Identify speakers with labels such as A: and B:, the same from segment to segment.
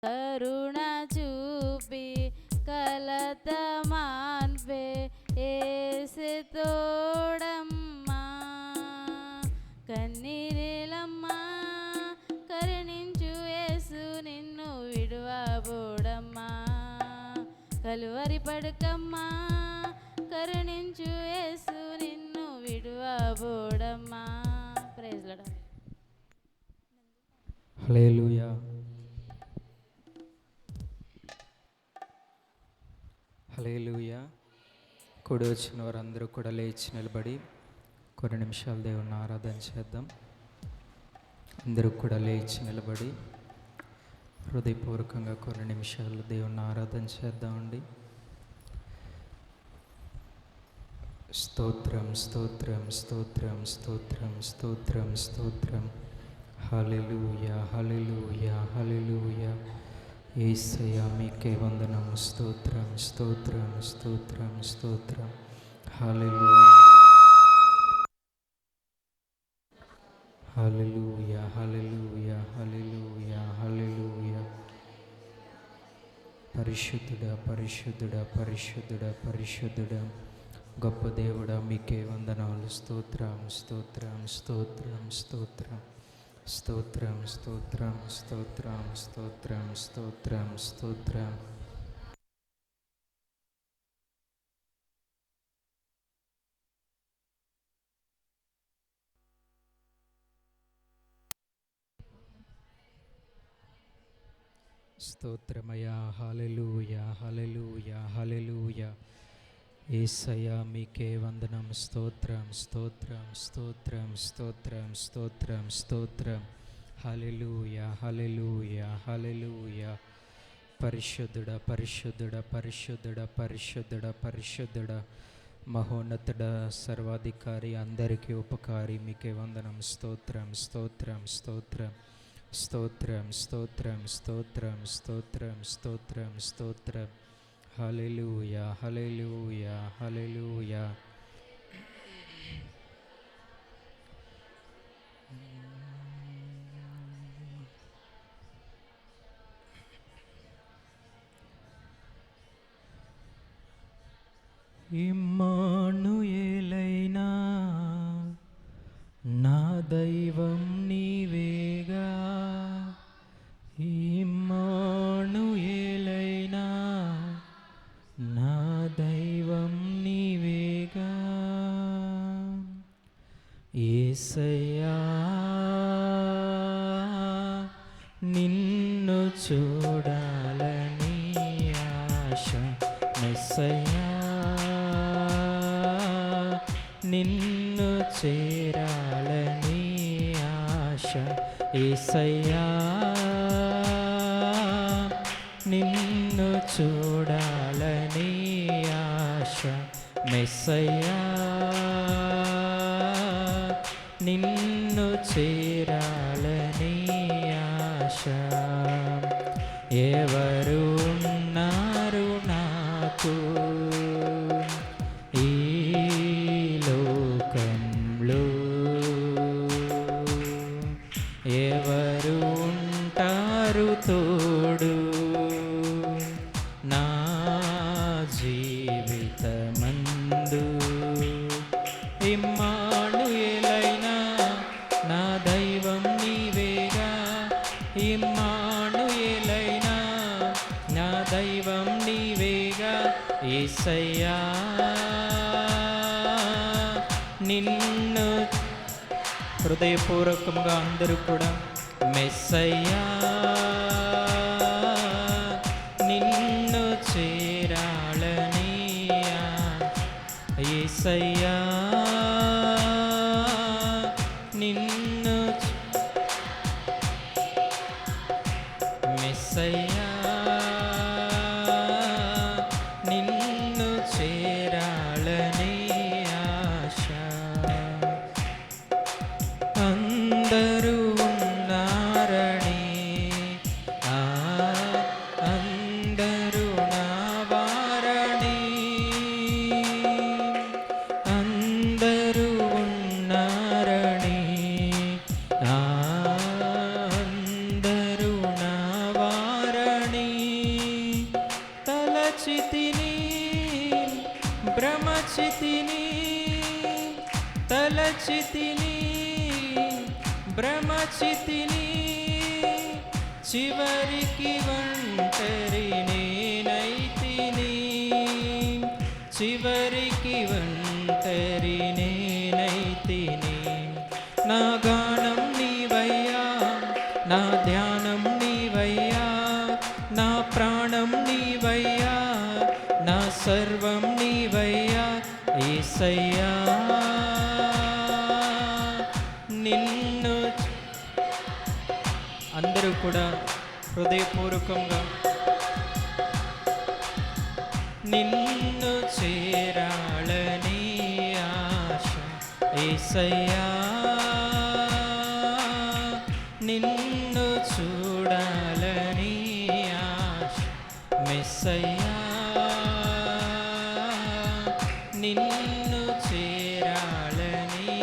A: కరుణ చూపి కలత మాన్పే ఏసే తోడమ్మా. కన్నీరేలమ్మా కరుణించు యేసు నిన్ను విడువబోడమ్మా. కలువరి పడుకమ్మా కరుణించు యేసు నిన్ను విడువబోడమ్మా. Praise lord.
B: హల్లెలూయా. హల్లెలూయా. కూడి వచ్చిన వారందరూ కూడా లేచి నిలబడి కొన్ని నిమిషాలు దేవుని ఆరాధన చేద్దాం. అందరూ కూడా లేచి నిలబడి హృదయపూర్వకంగా కొన్ని నిమిషాలు దేవుని ఆరాధన చేద్దామండి. స్తోత్రం స్తోత్రం స్తోత్రం స్తోత్రం స్తోత్రం స్తోత్రం. హల్లెలూయా హల్లెలూయా హల్లెలూయా. యేసయ్యా మీకే వందనం. స్తోత్రం స్తోత్రం స్తోత్రం స్తోత్రం. హల్లెలూయా హల్లెలూయా హల్లెలూయా హల్లెలూయా హల్లెలూయా. పరిశుద్ధుడా పరిశుద్ధుడా పరిశుద్ధుడా పరిశుద్ధుడా గొప్ప దేవుడా మీకే వందనాలు. స్తోత్రం స్తోత్రం స్తోత్రం స్తోత్రం స్తోత్రం స్తోత్రం స్తోత్రం స్తోత్రం స్తోత్రం స్తోత్రం. స్తోత్రమయ్యా. హల్లెలూయా హల్లెలూయా హల్లెలూయా. యేసయ్యా మీకే వందనం. స్తోత్రం స్తోత్రం స్తోత్రం స్తోత్రం స్తోత్రం స్తోత్రం. హల్లెలూయా హల్లెలూయా హల్లెలూయా. పరిశుద్ధుడా పరిశుద్ధుడా పరిశుద్ధుడా పరిశుద్ధుడా పరిశుద్ధుడా మహోన్నతుడా సర్వాధికారి అందరికీ ఉపకారి మీకే వందనం. స్తోత్రం స్తోత్రం స్తోత్రం స్తోత్రం స్తోత్రం స్తోత్రం స్తోత్రం స్తోత్రం స్తోత్రం. హల్లెలూయా హల్లెలూయా హల్లెలూయా. ఇమ్మానుయేలైనా నా దైవం నీవేగా. ఇమ్మానుయేలైనా నా దైవం నీవేగా. యేసయ్యా నిన్ను చూడాలని ఆశ. మెస్సయ్యా నిన్ను చేరాలని ఆశ. యేసయ్యా నిన్ను చూడాలని ఆశ. మెస్సయ్యా నిన్ను చేరాలని ఆశ. ఎవరు ఉన్నారు నాకు ఈ లోకంలో? ఎవరు ఉంటారు తోడు నా జీవితమందు? ఇమ్మానుయేలైనా నా దైవం నీవేగా. ఇమ్మానుయేలైనా నా దైవం నీవేగా. యేసయ్యా నిన్ను హృదయపూర్వకంగా అందరూ కూడా మెస్సయ్యా నిన్ను చేరాలని. యేసయ్యా నిన్ను మెస్సయ్యా నిన్ను చేరాలని ఆశ. అందరూ ఉన్నారని అందరూ నా వారని. అందరూ ఉన్నారని అందరూ నా వారని. తలచితిని భ్రమచితిని చివరికి ఒంటరి నేనైతిని చివరికి ఒంటరి నేనైతిని నా గానం నీవయ్యా నా ధ్యానం నీవయ్యా నా ప్రాణం నీవయ్యా నా సర్వం నీవయ్యా యేసయ్యా నిన్ను అందరూ కూడా హృదయపూర్వకంగా నిన్ను చేరాలని ఆశ యేసయ్యా నిన్ను చూడాలని ఆశ మెస్సయ్యా నిన్ను చేరాలని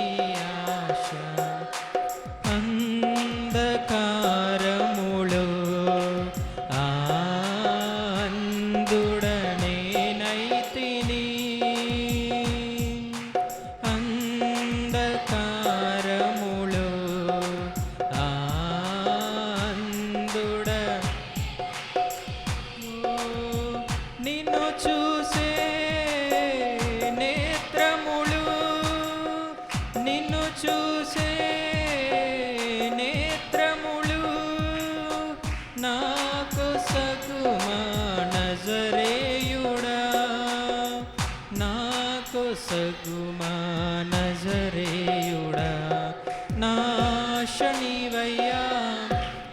B: ఆశ అంధకారములో అందుడనేనైతిని అంధకారములో అందుడ నిన్ను చూసే నేత్రములు నిన్ను చూసే నేత్రములు నాకు సగుమా నజరేయుడా నాకు సగుమా నజరేయుడా నా ఆశ నీవయ్యా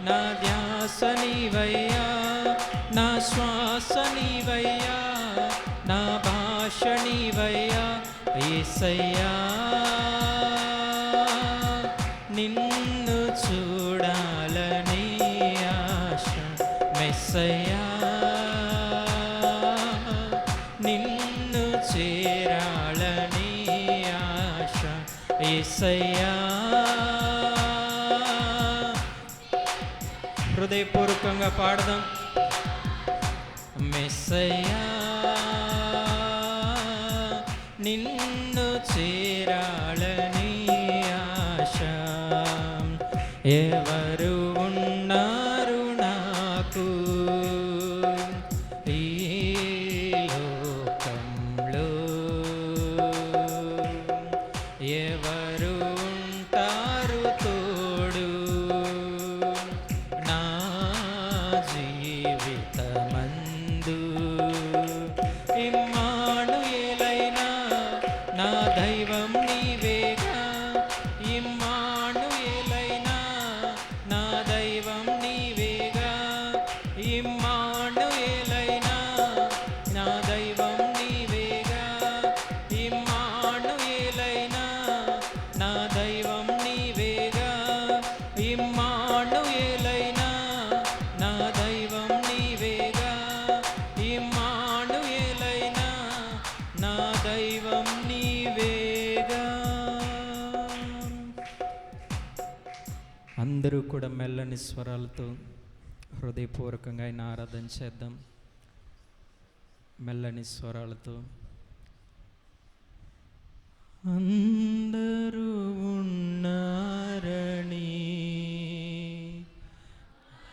B: నా ధ్యాస నీవయ్యా నా శ్వాస నీవయ్యా నా భాష నీవయ్యా యేసయ్యా నిన్ను చూడాలని ఆశ మెస్సయ్యా నిన్ను చేరాలని ఆశ యేసయ్యా హృదయపూర్వకంగా పాడదాం మెస్సయ్యా నిన్ను చేరాలని ఆశ ఎవరు ఉన్నారు నాకు ఈ లోకంలో ఎవరు ఉంటారు తోడు నా జీవితమందు ఇమ్మానుయేలైనా నా దైవం నీవేగా ఇమ్మానుయేలైనా నా దైవం నీవేగా ఇమ్మానుయేలైనా నా దైవం నీవేగా ఇమ్మానుయేలైనా నా దైవం నీవేగా ఇమ్మానుయేలైనా నా దైవం నీవేగా ఇమ్మానుయేలైనా నా దైవం నీవేగా అందరూ కూడా మెల్లని స్వరాలతో హృదయపూర్వకంగా ఆయన ఆరాధన చేద్దాం మెల్లని స్వరాలతో అందరూ ఉన్నారని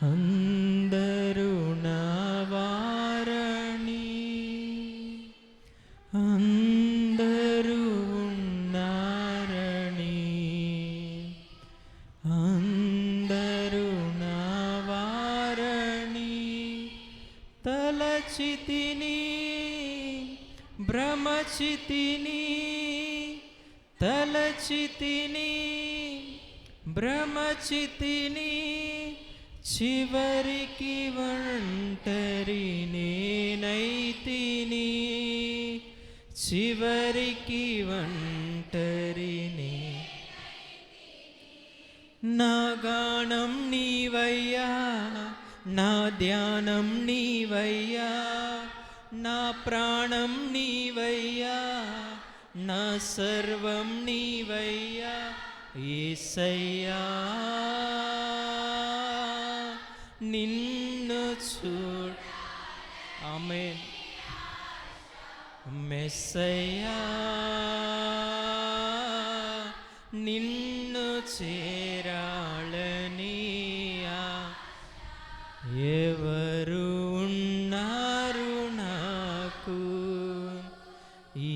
B: అందరూ నా వారని అందరూ ఉన్నారని అందరూ నా వారని తలచితిని భ్రమచితిని తలచితిని భ్రమచితిని చివరికి ఒంటరి నేనైతిని చివరికి ఒంటరి నా గానం నీవయ్యా నా ధ్యానం నీవయ్యా నా ప్రాణం నీవయ్యా నా సర్వం నీవయ్యా యేసయ్యా నిన్ను చూడ ఆమేన్ మెస్సయ్యా నిన్ను చేరాళనియా ఎవరు ఉన్నారు నాకు ఈ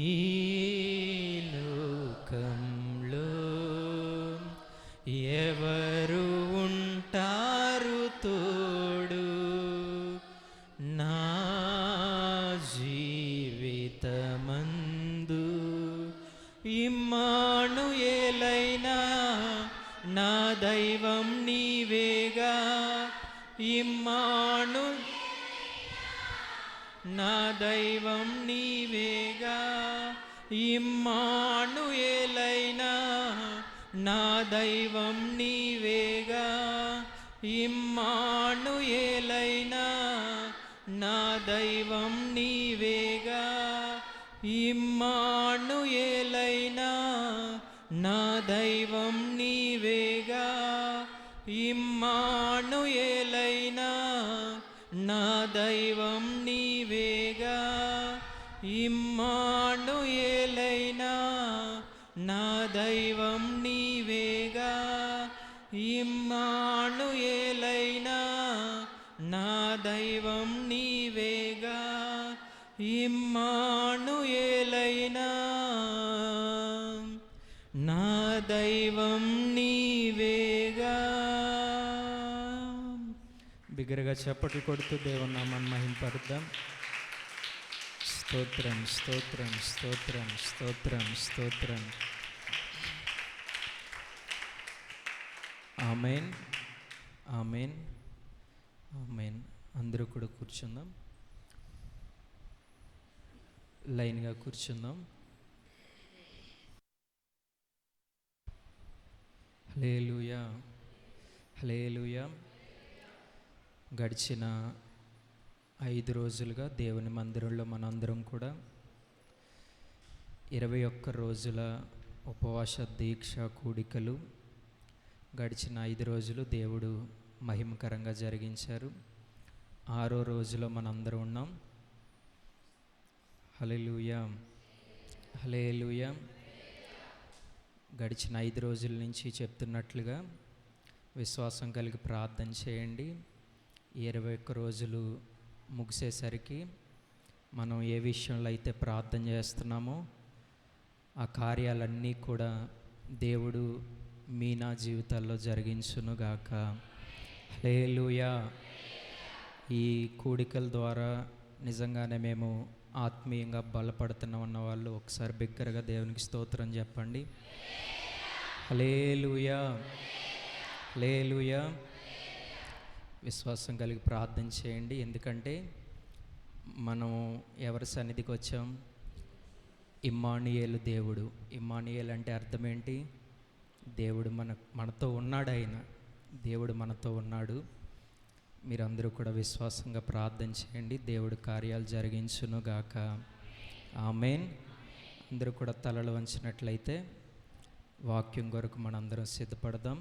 B: లోకంలో ఎవరు ఉంటారు తోడు నా జీవితమందు ఇమ్మానుయేలైనా నా దైవం నీవేగా ఇమ్మాను నా దైవం నీవేగా ఇమ్మానుయేలైనా నా దైవం నీవేగా ఇమ్మానుయేలైనా నా దైవం నీవేగా ఇమ్మానుయేలైనా నా దైవం నీవేగా ఇమ్మానుయేలైనా నా దైవం నీవేగా ఇమ్మానుయేలైనా నా దైవం నీవేగా ఇమ్మానుయేలైనా నా దైవం నీవేగా ఇమ్మానుయేలైనా నా దైవం నీవేగా. బిగ్గరగా చప్పట్లు కొడుతూ దేవుని నామాన్ని మహింపరుద్దాం. స్తోత్రం స్తోత్రం స్తోత్రం స్తోత్రం స్తోత్రం. ఆమేన్ ఆమేన్ ఆమేన్. అందరూ కూడా కూర్చుందాం, లైన్గా కూర్చుందాం. హల్లెలూయా హల్లెలూయా. గడిచిన 5 రోజులుగా దేవుని మందిరంలో మనందరం కూడా 21 రోజుల ఉపవాస దీక్ష కూడికలు గడిచిన 5 రోజులు దేవుడు మహిమకరంగా జరిగించారు. 6వ రోజులో మనందరం ఉన్నాం. హల్లెలూయా హల్లెలూయా. గడిచిన 5 రోజుల నుంచి చెప్తున్నట్లుగా విశ్వాసం కలిగి ప్రార్థన చేయండి. 21 రోజులు ముగిసేసరికి మనం ఏ విషయంలో అయితే ప్రార్థన చేస్తున్నామో ఆ కార్యాలన్నీ కూడా దేవుడు మీ నా జీవితాల్లో జరిగించునుగాక. హల్లెలూయా. ఈ కూడికల ద్వారా నిజంగానే మేము ఆత్మీయంగా బలపడుతున్నాం అన్న వాళ్ళు ఒకసారి బిగ్గరగా దేవునికి స్తోత్రం చెప్పండి. హల్లెలూయా హల్లెలూయా. విశ్వాసం కలిగి ప్రార్థన చేయండి. ఎందుకంటే మనం ఎవరి సన్నిధికి వచ్చాం? ఇమ్మానుయేలు దేవుడు. ఇమ్మానుయేలు అంటే అర్థం ఏంటి? దేవుడు మనతో ఉన్నాడు. దేవుడు మనతో ఉన్నాడు. మీరందరూ కూడా విశ్వాసంగా ప్రార్థన చేయండి. దేవుడు కార్యాలు జరిగించునుగాక. ఆమేన్. అందరూ కూడా తలలు వంచినట్లయితే వాక్యం కొరకు మనందరం సిద్ధపడదాం.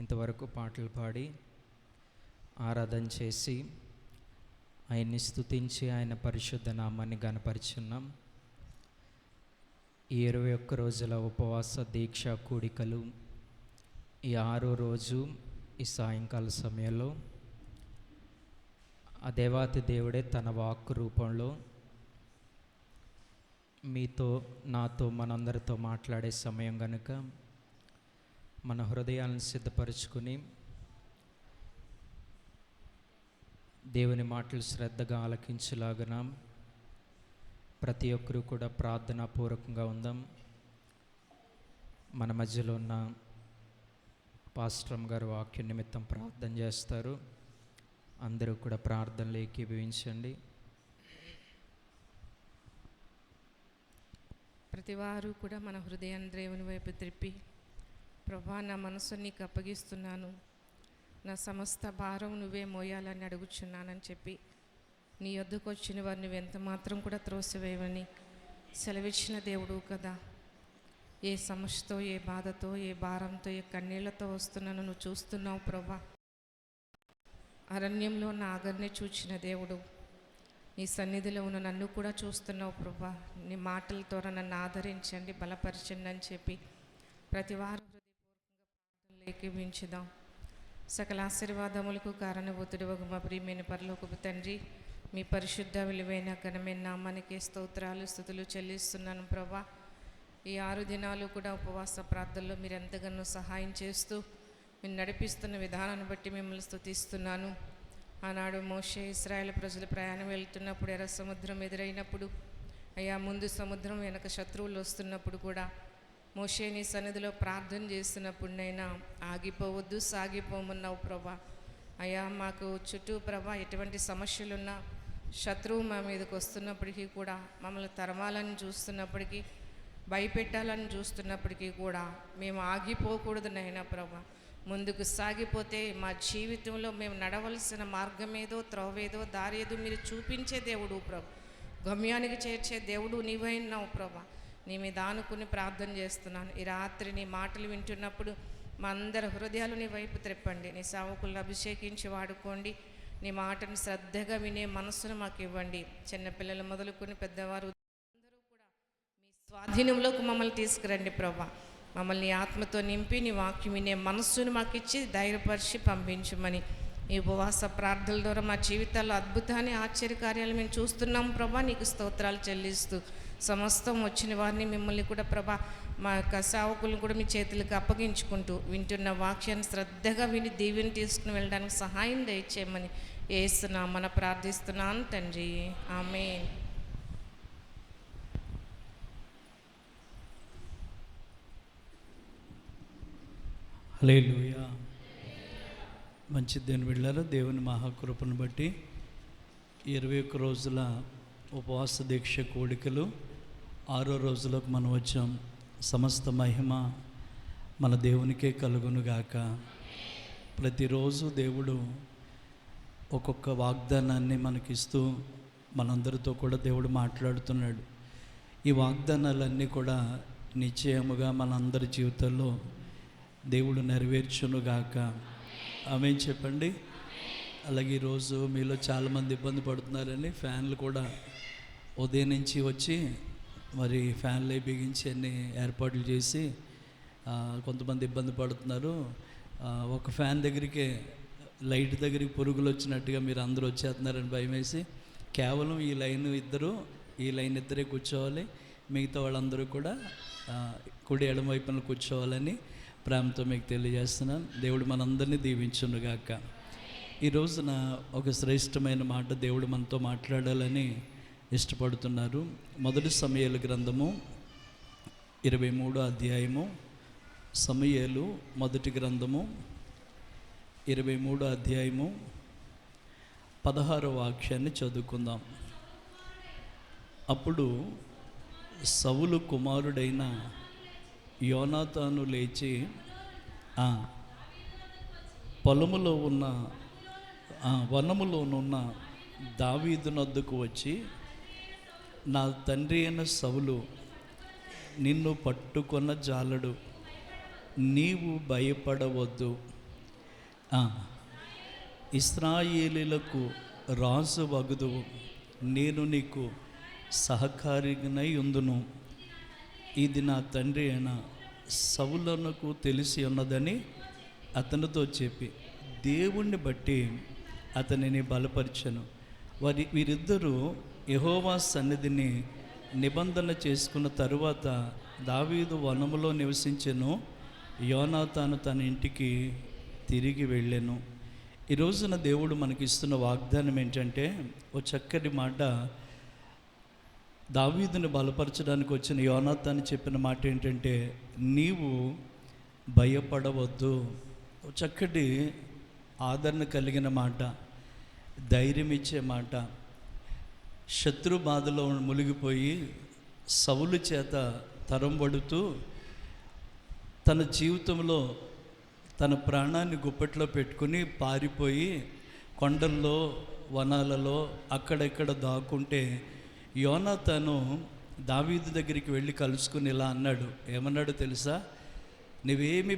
B: ఇంతవరకు పాటలు పాడి ఆరాధన చేసి ఆయన్ని స్తుతించి ఆయన పరిశుద్ధ నామాన్ని గణపరిచున్నాం. ఈ 21 రోజుల ఉపవాస దీక్ష కూడికలు ఈ 6వ రోజు ఈ సాయంకాల సమయంలో ఆ దేవాతి దేవుడే తన వాక్కు రూపంలో మీతో నాతో మనందరితో మాట్లాడే సమయం కనుక మన హృదయాలను సిద్ధపరచుకుని దేవుని మాటలు శ్రద్ధగా ఆలకించలాగన ప్రతి ఒక్కరూ కూడా ప్రార్థనాపూర్వకంగా ఉందాం. మన మధ్యలో ఉన్న పాస్టర్ గారు వాక్య నిమిత్తం ప్రార్థన చేస్తారు. అందరూ కూడా ప్రార్థనలు ఏకీభవించండి.
C: ప్రతివారు కూడా మన హృదయాన్ని దేవుని వైపు త్రిప్పి, ప్రభా నా మనసు నీకు అప్పగిస్తున్నాను, నా సమస్త భారం నువ్వే మోయాలని అడుగుచున్నానని చెప్పి నీ యొద్దకు వచ్చిన వారిని నువ్వెంత మాత్రం కూడా త్రోసివేయమని సెలవిచ్చిన దేవుడు కదా. ఏ సమస్యతో, ఏ బాధతో, ఏ భారంతో, ఏ కన్నీళ్లతో వస్తున్నానో నువ్వు చూస్తున్నావు ప్రభా. అరణ్యంలో నా ఆగర్ని చూచిన దేవుడు, నీ సన్నిధిలో ఉన్న నన్ను కూడా చూస్తున్నావు ప్రభా. నీ మాటల ద్వారా నన్ను ఆదరించండి, బలపరచండి అని చెప్పి ప్రతి వారం హృదయపూర్వకంగా ఏకీభించుదాం. సకల ఆశీర్వాదములకు కారణభూతుడు మా ప్రియమైన పరలోకపు తండ్రి, మీ పరిశుద్ధ విలువైన ఘనమైన నామానికి స్తోత్రాలు స్తుతులు చెల్లిస్తున్నాను ప్రభా. ఈ 6 దినాలు కూడా ఉపవాస ప్రార్థనలో మీరు ఎంతగానో సహాయం చేస్తూ మీరు నడిపిస్తున్న విధానాన్ని బట్టి మిమ్మల్ని స్తుతిస్తున్నాను. ఆనాడు మోషే ఇశ్రాయేలు ప్రజలు ప్రయాణం వెళ్తున్నప్పుడు ఎర్ర సముద్రం ఎదురైనప్పుడు, అయ్యా ముందు సముద్రం వెనక శత్రువులు వస్తున్నప్పుడు కూడా మోషే నీ సన్నిధిలో ప్రార్థన చేస్తున్నప్పుడైనా ఆగిపోవద్దు సాగిపోమన్నావు ప్రభా. అయ్యా మాకు చుట్టూ ప్రభా ఎటువంటి సమస్యలున్నా శత్రువు మా మీదకి వస్తున్నప్పటికీ కూడా, మమ్మల్ని తరమాలని చూస్తున్నప్పటికీ, భయపెట్టాలని చూస్తున్నప్పటికీ కూడా మేము ఆగిపోకూడదు నైనా ప్రభా. ముందుకు సాగిపోతే మా జీవితంలో మేము నడవలసిన మార్గం ఏదో, త్రోవేదో, దారి ఏదో మీరు చూపించే దేవుడు ప్రభా. గమ్యానికి చేర్చే దేవుడు నీవైనావు ప్రభా. నీ మీద ఆనుకుని ప్రార్థన చేస్తున్నాను. ఈ రాత్రి నీ మాటలు వింటున్నప్పుడు మా అందరి హృదయాలు నీ వైపు త్రిప్పండి. నీ సేవకులను అభిషేకించి వాడుకోండి. నీ మాటను శ్రద్ధగా వినే మనస్సును మాకు ఇవ్వండి. చిన్నపిల్లలు మొదలుకొని పెద్దవారు అందరూ కూడా మీ స్వాధీనంలోకి మమ్మల్ని తీసుకురండి ప్రభా. మమ్మల్ని ఆత్మతో నింపి నీ వాక్యం వినే మనస్సును మాకు ఇచ్చి ధైర్యపరిచి పంపించమని ఈ ఉపవాస ప్రార్థనల ద్వారా మా జీవితాల్లో అద్భుతాన్ని ఆశ్చర్యకార్యాలు మేము చూస్తున్నాం ప్రభా. నీకు స్తోత్రాలు చెల్లిస్తూ సమస్తం వచ్చిన వారిని మిమ్మల్ని కూడా ప్రభా మా యొక్క సేవకులను కూడా మీ చేతులకు అప్పగించుకుంటూ వింటున్న వాక్యాన్ని శ్రద్ధగా విని దీవెని తీసుకుని వెళ్ళడానికి సహాయం దయచేయమని యేసునామమున ప్రార్థిస్తున్నాను తండ్రి, ఆమేన్.
D: హల్లెలూయా. మంచి దేని వెళ్ళారు. దేవుని మహాకృపను బట్టి 21 రోజుల ఉపవాస దీక్ష కోడికలు 6వ రోజులకు మనం వచ్చాం. సమస్త మహిమ మన దేవునికే కలుగునుగాక. ప్రతిరోజు దేవుడు ఒక్కొక్క వాగ్దానాన్ని మనకిస్తూ మనందరితో కూడా దేవుడు మాట్లాడుతున్నాడు. ఈ వాగ్దానాలన్నీ కూడా నిశ్చయముగా మనందరి జీవితంలో దేవుడు నెరవేర్చునుగాక. ఆమేన్ చెప్పండి. అలాగే ఈరోజు మీలో చాలామంది ఇబ్బంది పడుతున్నారని ఫ్యాన్లు కూడా ఉదయం నుంచి వచ్చి మరి ఫ్యాన్లు బిగించి అన్ని ఏర్పాట్లు చేసి కొంతమంది ఇబ్బంది పడుతున్నారు. ఒక ఫ్యాన్ దగ్గరికి లైట్ దగ్గరికి పురుగులు వచ్చినట్టుగా మీరు అందరూ వచ్చేస్తున్నారని భయం వేసి కేవలం ఈ లైన్ ఇద్దరే కూర్చోవాలి, మిగతా వాళ్ళందరూ కూడా కుడి ఎడమ వైపున కూర్చోవాలని ప్రేమతో మీకు తెలియజేస్తున్నాను. దేవుడు మనందరినీ దీవించునుగాక. ఈ రోజున ఒక శ్రేష్టమైన మాట దేవుడు మనతో మాట్లాడాలని ఇష్టపడుతున్నారు. మొదటి సమూయేలు గ్రంథము 23వ అధ్యాయము. సమూయేలు మొదటి గ్రంథము 23వ అధ్యాయము 16వ వాక్యాన్ని చదువుకుందాం. అప్పుడు సౌలు కుమారుడైన యోనాతాను లేచి పొలములో ఉన్న వనములోనున్న దావీదునొద్దకు వచ్చి, నా తండ్రి అయిన సౌలు నిన్ను పట్టుకొన్న జాలడు, నీవు భయపడవద్దు, ఇశ్రాయేలీయులకు రాజు వగుదువు, నేను నీకు సహకారినై ఉందును. ఇది నా తండ్రి అయిన సౌలునకు తెలిసి ఉన్నదని అతనితో చెప్పి దేవుణ్ణి బట్టి అతనిని బలపరిచెను. వీరిద్దరూ యెహోవా సన్నిధిని నిబంధన చేసుకున్న తరువాత దావీదు వనములో నివసించెను, యోనాతాను తన ఇంటికి తిరిగి వెళ్ళెను. ఈ రోజున దేవుడు మనకిస్తున్న వాగ్దానం ఏంటంటే, ఓ చక్కటి మాట. దావీదుని బలపరచడానికి వచ్చిన యోనాతాను చెప్పిన మాట ఏంటంటే, నీవు భయపడవద్దు. చక్కటి ఆదరణ కలిగిన మాట, ధైర్యం ఇచ్చే మాట. శత్రు బాధలో మునిగిపోయి సౌలు చేత తరంబడుతూ తన జీవితంలో తన ప్రాణాన్ని గుప్పెట్లో పెట్టుకుని పారిపోయి కొండల్లో వనాలలో అక్కడెక్కడ దాక్కుంటే యోనాతాను దావీదు దగ్గరికి వెళ్ళి కలుసుకుని ఇలా అన్నాడు. ఏమన్నాడు తెలుసా? నువ్వేమీ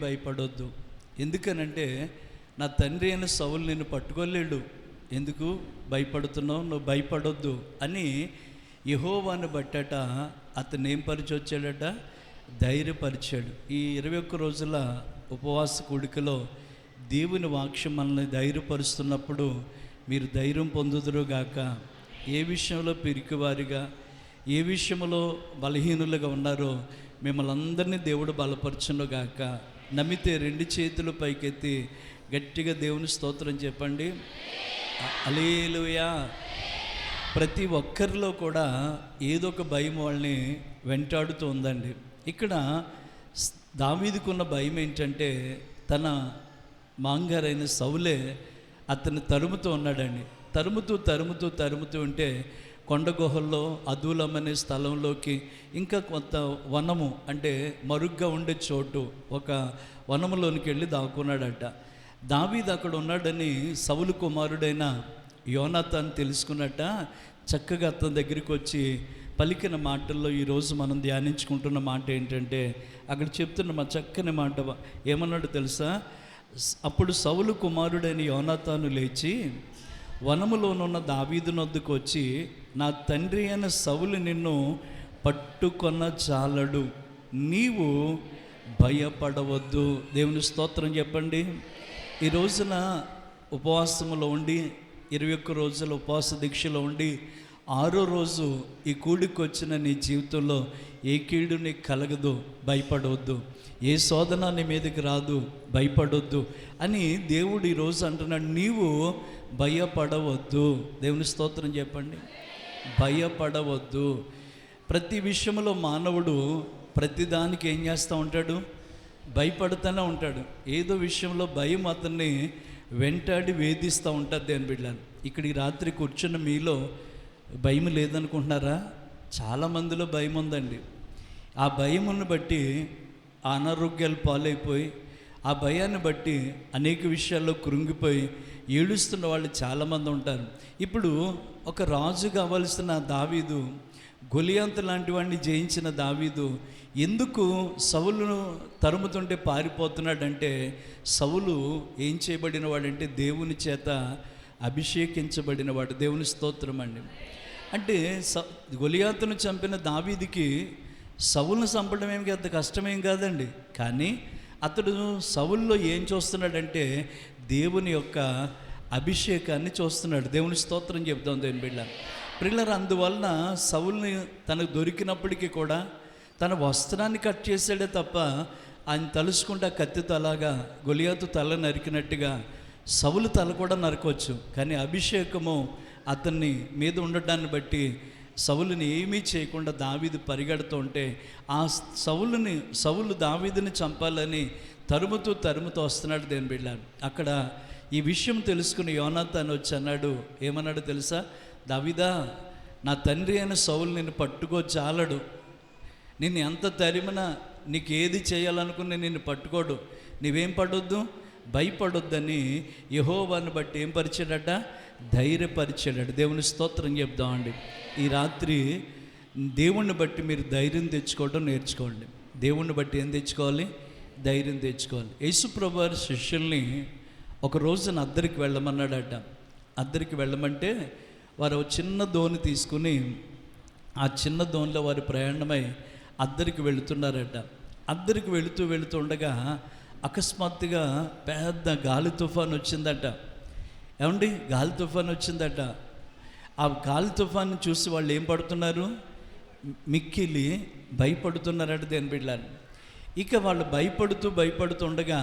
D: భయపడొద్దు. ఎందుకనంటే నా తండ్రి అయిన సౌలు నిన్ను పట్టుకోలేడు, ఎందుకు భయపడుతున్నావు, నువ్వు భయపడొద్దు అని యెహోవాను బట్టట అతను ఏం పరిచి వచ్చాడట? ధైర్యపరిచాడు. ఈ 21 రోజుల ఉపవాస కూడికలో దేవుని వాక్యం మనల్ని ధైర్యపరుస్తున్నప్పుడు మీరు ధైర్యం పొందుదురుగాక. ఏ విషయంలో పిరికివారిగా, ఏ విషయంలో బలహీనులుగా ఉన్నారో మిమ్మల్ని అందరినీ దేవుడు బలపరచునుగాక. నమ్మితే 2 చేతులు పైకెత్తి గట్టిగా దేవుని స్తోత్రం చెప్పండి. హల్లెలూయా. ప్రతి ఒక్కరిలో కూడా ఏదో ఒక భయం వాళ్ళని వెంటాడుతూ ఉందండి. ఇక్కడ దావీదుకున్న భయం ఏంటంటే, తన మాంగారైన సౌలే అతన్ని తరుముతూ ఉన్నాడండి. తరుముతూ ఉంటే కొండ గుహల్లో అదూలం అనే స్థలంలోకి, ఇంకా కొంత వనము అంటే మరుగ్గా ఉండే చోటు, ఒక వనములోనికి వెళ్ళి దాక్కున్నాడట. దావీదు అక్కడ ఉన్నాడని సౌలు కుమారుడైన యోనాతాను తెలుసుకున్నట్ట చక్కగా అతని దగ్గరికి వచ్చి పలికిన మాటల్లో ఈరోజు మనం ధ్యానించుకుంటున్న మాట ఏంటంటే, అక్కడ చెప్తున్న మా చక్కని మాట ఏమన్నాడు తెలుసా? అప్పుడు సౌలు కుమారుడైన యోనాతాను లేచి వనములోనున్న దావీదు నొద్దకు వచ్చి, నా తండ్రి అయిన సౌలు నిన్ను పట్టుకొన్న చాలడు, నీవు భయపడవద్దు. దేవుని స్తోత్రం చెప్పండి. ఈ రోజున ఉపవాసంలో ఉండి 21 రోజుల ఉపవాస దీక్షలో ఉండి 6వ రోజు ఈ కూడికి వచ్చిన నీ జీవితంలో ఏ కీడు నీకు కలగదు, భయపడవద్దు. ఏ శోధన నీ మీదకి రాదు, భయపడొద్దు అని దేవుడు ఈరోజు అంటున్నాడు. నీవు భయపడవద్దు. దేవుని స్తోత్రం చెప్పండి. భయపడవద్దు. ప్రతి విషయంలో మానవుడు ప్రతిదానికి ఏం చేస్తూ ఉంటాడు? భయపడుతూనే ఉంటాడు. ఏదో విషయంలో భయం అతన్ని వెంటాడి వేధిస్తూ ఉంటుంది. దేని బిడ్డలు, ఇక్కడ ఈ రాత్రి కూర్చున్న మీలో భయం లేదనుకుంటున్నారా? చాలామందిలో భయం ఉందండి. ఆ భయమును బట్టి అనారోగ్యాలు పాలైపోయి, ఆ భయాన్ని బట్టి అనేక విషయాల్లో కృంగిపోయి ఏడుస్తున్న వాళ్ళు చాలామంది ఉంటారు. ఇప్పుడు ఒక రాజు కావలసిన దావీదు, గొలియాంతు లాంటి వాడిని జయించిన దావీదు ఎందుకు సౌలును తరుముతుంటే పారిపోతున్నాడంటే, సౌలు ఏం చేయబడిన వాడంటే దేవుని చేత అభిషేకించబడినవాడు. దేవుని స్తోత్రం అండి. అంటే గొలియాంతును చంపిన దావీదుకి సౌలును చంపడం ఏమి అంత కష్టమేం కాదండి. కానీ అతడు సౌలులో ఏం చూస్తున్నాడంటే దేవుని యొక్క అభిషేకాన్ని చూస్తున్నాడు. దేవుని స్తోత్రం చెప్తాం. దేవుని పిల్లలు అందువలన సౌలుని తనకు దొరికినప్పటికీ కూడా తన వస్త్రాన్ని కట్ చేసాడే తప్ప ఆయన తలుసుకుంటే కత్తితో అలాగా గొలియాతు తల నరికినట్టుగా సౌలు తల కూడా నరకొచ్చు. కానీ అభిషేకము అతన్ని మీద ఉండటాన్ని బట్టి సౌలుని ఏమీ చేయకుండా దావీదు పరిగెడుతూ ఉంటే, ఆ సౌలు దావీదుని చంపాలని తరుముతూ వస్తున్నాడు. దేని బిడ్డ, అక్కడ ఈ విషయం తెలుసుకుని యోనాతాను వచ్చి అన్నాడు. ఏమన్నాడు తెలుసా? దావీదా, నా తండ్రి అయిన సౌలు నిన్ను పట్టుకో చాలడు, నిన్ను ఎంత తరిమినా నీకు ఏది చేయాలనుకుని నిన్ను పట్టుకోడు, నీవేం పడొద్దు, భయపడొద్దని యెహోవాను బట్టి ఏం పరిచాడట? ధైర్యపరిచాడట. దేవుని స్తోత్రం చెప్దామండి. ఈ రాత్రి దేవుణ్ణి బట్టి మీరు ధైర్యం తెచ్చుకోవడం నేర్చుకోండి. దేవుణ్ణి బట్టి ఏం తెచ్చుకోవాలి? ధైర్యం తెచ్చుకోవాలి. యేసుప్రభు వారి శిష్యుల్ని ఒక రోజున అద్దరికి వెళ్ళమన్నాడట. అద్దరికి వెళ్ళమంటే వారు చిన్న దోణి తీసుకుని ఆ చిన్న దోణిలో వారు ప్రయాణమై అద్దరికి వెళుతున్నారట. అద్దరికి వెళుతూ ఉండగా అకస్మాత్తుగా పెద్ద గాలి తుఫాను వచ్చిందట. ఏమండి, గాలి తుఫాను వచ్చిందట. ఆ గాలి తుఫాను చూసి వాళ్ళు ఏం పడుతున్నారు? మిక్కిలి భయపడుతున్నారట. దేని బిడ్డలు, ఇక వాళ్ళు భయపడుతూ ఉండగా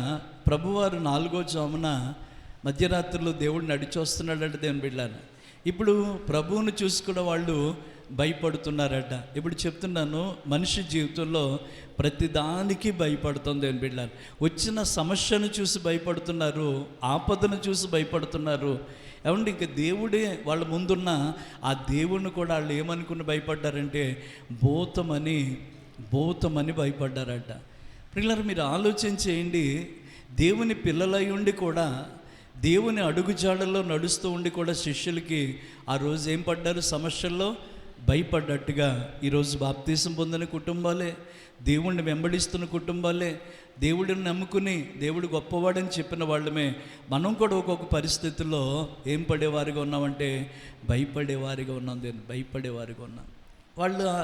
D: ప్రభువారు 4వ జామున మధ్యరాత్రిలో దేవుడు నడిచి వస్తున్నాడట. దేని బిడ్డలు, ఇప్పుడు ప్రభువుని చూసి కూడా వాళ్ళు భయపడుతున్నారట. ఇప్పుడు చెప్తున్నాను, మనిషి జీవితంలో ప్రతిదానికి భయపడుతుంది. అని బిడ్డలు, వచ్చిన సమస్యను చూసి భయపడుతున్నారు, ఆపదను చూసి భయపడుతున్నారు. ఏమండి, ఇంకా దేవుడే వాళ్ళ ముందున్న ఆ దేవుణ్ణి కూడా వాళ్ళు ఏమనుకుని భయపడ్డారంటే భూతమని భయపడ్డారట. పిల్లలు, మీరు ఆలోచన చేయండి. దేవుని పిల్లలై ఉండి కూడా, దేవుని అడుగుజాడల్లో నడుస్తూ ఉండి కూడా శిష్యులకి ఆ రోజు ఏం పడ్డారు? సమస్యల్లో భయపడ్డట్టుగా ఈరోజు బాప్తీసం పొందిన కుటుంబాలే, దేవుణ్ణి వెంబడిస్తున్న కుటుంబాలే, దేవుడిని నమ్ముకుని దేవుడు గొప్పవాడని చెప్పిన వాళ్ళమే మనం కూడా ఒక్కొక్క పరిస్థితుల్లో ఏం పడేవారిగా ఉన్నామంటే భయపడేవారిగా ఉన్నాం. భయపడేవారిగా ఉన్నాం. వాళ్ళు ఆ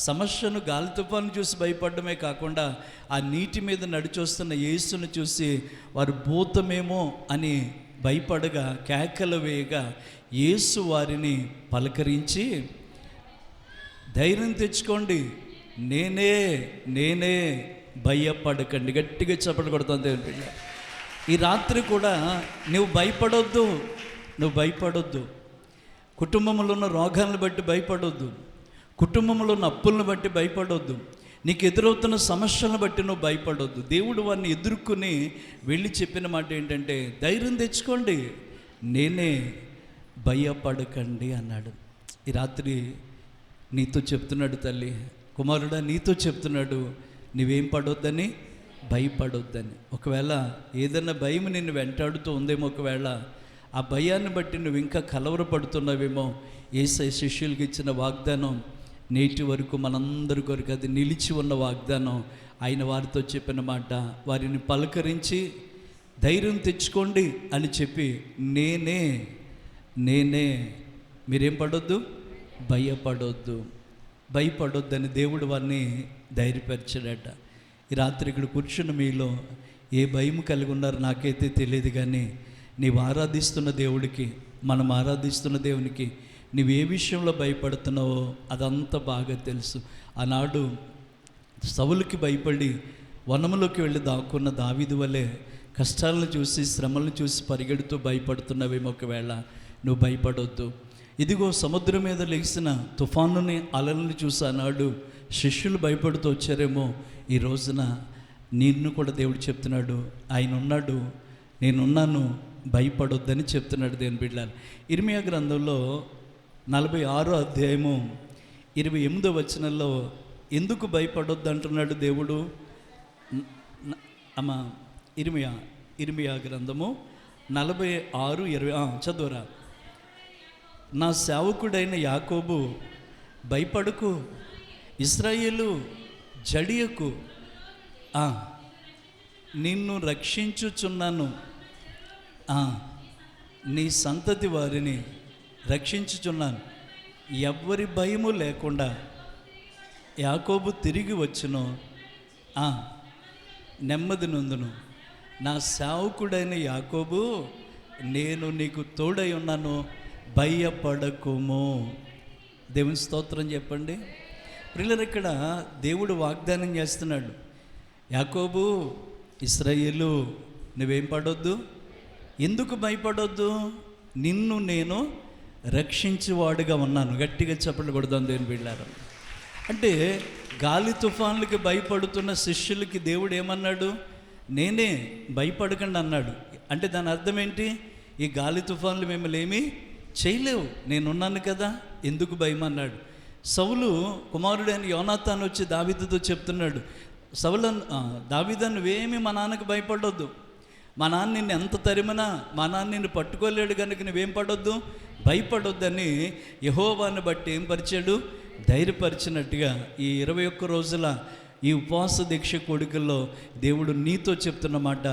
D: సమస్యను, గాలి తుఫాను చూసి భయపడమే కాకుండా ఆ నీటి మీద నడిచొస్తున్న యేసును చూసి వారు భూతమేమో అని భయపడగా, కేకలు వేయగా యేసు వారిని పలకరించి, ధైర్యం తెచ్చుకోండి, నేనే నేనే, భయపడకండి. గట్టిగా చప్పట్లు కొడతాను దేవుని బిడ్డ. ఈ రాత్రి కూడా నువ్వు భయపడొద్దు, నువ్వు భయపడొద్దు. కుటుంబంలో ఉన్న రోగాలను బట్టి భయపడొద్దు, కుటుంబంలో ఉన్న అప్పులను బట్టి భయపడొద్దు, నీకు ఎదురవుతున్న సమస్యలను బట్టి నువ్వు భయపడొద్దు. దేవుడు వారిని ఎదుర్కొని వెళ్ళి చెప్పిన మాట ఏంటంటే, ధైర్యం తెచ్చుకోండి, నేనే, భయపడకండి అన్నాడు. ఈ రాత్రి నీతో చెప్తున్నాడు తల్లి, కుమారుడా నీతో చెప్తున్నాడు, నువ్వేం పడొద్దని, భయపడొద్దని. ఒకవేళ ఏదైనా భయం నిన్ను వెంటాడుతూ ఉందేమో, ఒకవేళ ఆ భయాన్ని బట్టి నువ్వు ఇంకా కలవరపడుతున్నావేమో, యేసయ్య శిష్యులకి ఇచ్చిన వాగ్దానం నేటి వరకు మనందరి కొరకు అది నిలిచి ఉన్న వాగ్దానం. ఆయన వారితో చెప్పిన మాట, వారిని పలకరించి ధైర్యం తెచ్చుకోండి అని చెప్పి, నేనే నేనే, మీరేం పడొద్దు, భయపడొద్దు, భయపడొద్దని దేవుడు వారిని ధైర్యపరిచాడట. ఈ రాత్రి ఇక్కడ కూర్చున్న మీలో ఏ భయం కలిగి ఉన్నారో నాకైతే తెలియదు, కానీ నీవు ఆరాధిస్తున్న దేవుడికి, మనం ఆరాధిస్తున్న దేవునికి నువ్వు ఏ విషయంలో భయపడుతున్నావో అదంతా బాగా తెలుసు. ఆనాడు సౌలుకి భయపడి వనములోకి వెళ్ళి దాక్కున్న దావీదు వలె కష్టాలను చూసి, శ్రమలను చూసి పరిగెడుతూ భయపడుతున్నావేమో, ఒకవేళ నువ్వు భయపడొద్దు. ఇదిగో సముద్రం మీద లేచిన తుఫానుని, అలలను చూసి ఆనాడు శిష్యులు భయపడుతూ వచ్చారేమో, ఈ రోజున నిన్ను కూడా దేవుడు చెప్తున్నాడు, ఆయన ఉన్నాడు, నేనున్నాను, భయపడొద్దని చెప్తున్నాడు దేవుని బిడ్డలారా. ఇర్మియా గ్రంథంలో 46వ అధ్యాయము 28వ వచనంలో ఎందుకు భయపడొద్దు అంటున్నాడు దేవుడు. అమ్మ ఇర్మియా గ్రంథము 46:20 చదువురా. నా సేవకుడైన యాకోబు భయపడకు, ఇశ్రాయేలు జడియకు, నిన్ను రక్షించుచున్నాను, నీ సంతతి వారిని రక్షించుచున్నాను. ఎవ్వరి భయము లేకుండా యాకోబు తిరిగి వచ్చును, నెమ్మది నొందును. నా సేవకుడైన యాకోబు, నేను నీకు తోడై ఉన్నాను, భయపడకుము. దేవుని స్తోత్రం చెప్పండి. ప్రియులారా, ఇక్కడ దేవుడు వాగ్దానం చేస్తున్నాడు, యాకోబు, ఇశ్రాయేలు, నువ్వేం పడొద్దు, ఎందుకు భయపడొద్దు, నిన్ను నేను రక్షించేవాడుగా ఉన్నాను. గట్టిగా చప్పట్లు కొడదాం దేవుని బిడ్డలారా. అంటే గాలి తుఫాన్లకి భయపడుతున్న శిష్యులకి దేవుడు ఏమన్నాడు, నేనే, భయపడకండి అన్నాడు. అంటే దాని అర్థం ఏంటి, ఈ గాలి తుఫాన్లు మిమ్మల్ని ఏమీ చేయలేవు, నేనున్నాను కదా, ఎందుకు భయం అన్నాడు. సౌలు కుమారుడైన యోనాతాను వచ్చి దావీదుతో చెప్తున్నాడు, దావీదా నువ్వేమీ మా నాన్నకు భయపడొద్దు, మా నాన్న నిన్ను ఎంత తరిమినా మా నాన్న నిన్ను పట్టుకోలేడు కనుక నువ్వేం పడొద్దు, భయపడొద్దని యెహోవాను బట్టి ఏం పరిచాడు, ధైర్యపరిచినట్టుగా ఈ 21 రోజుల ఈ ఉపవాస దీక్ష కోడికల్లో దేవుడు నీతో చెప్తున్న మాట,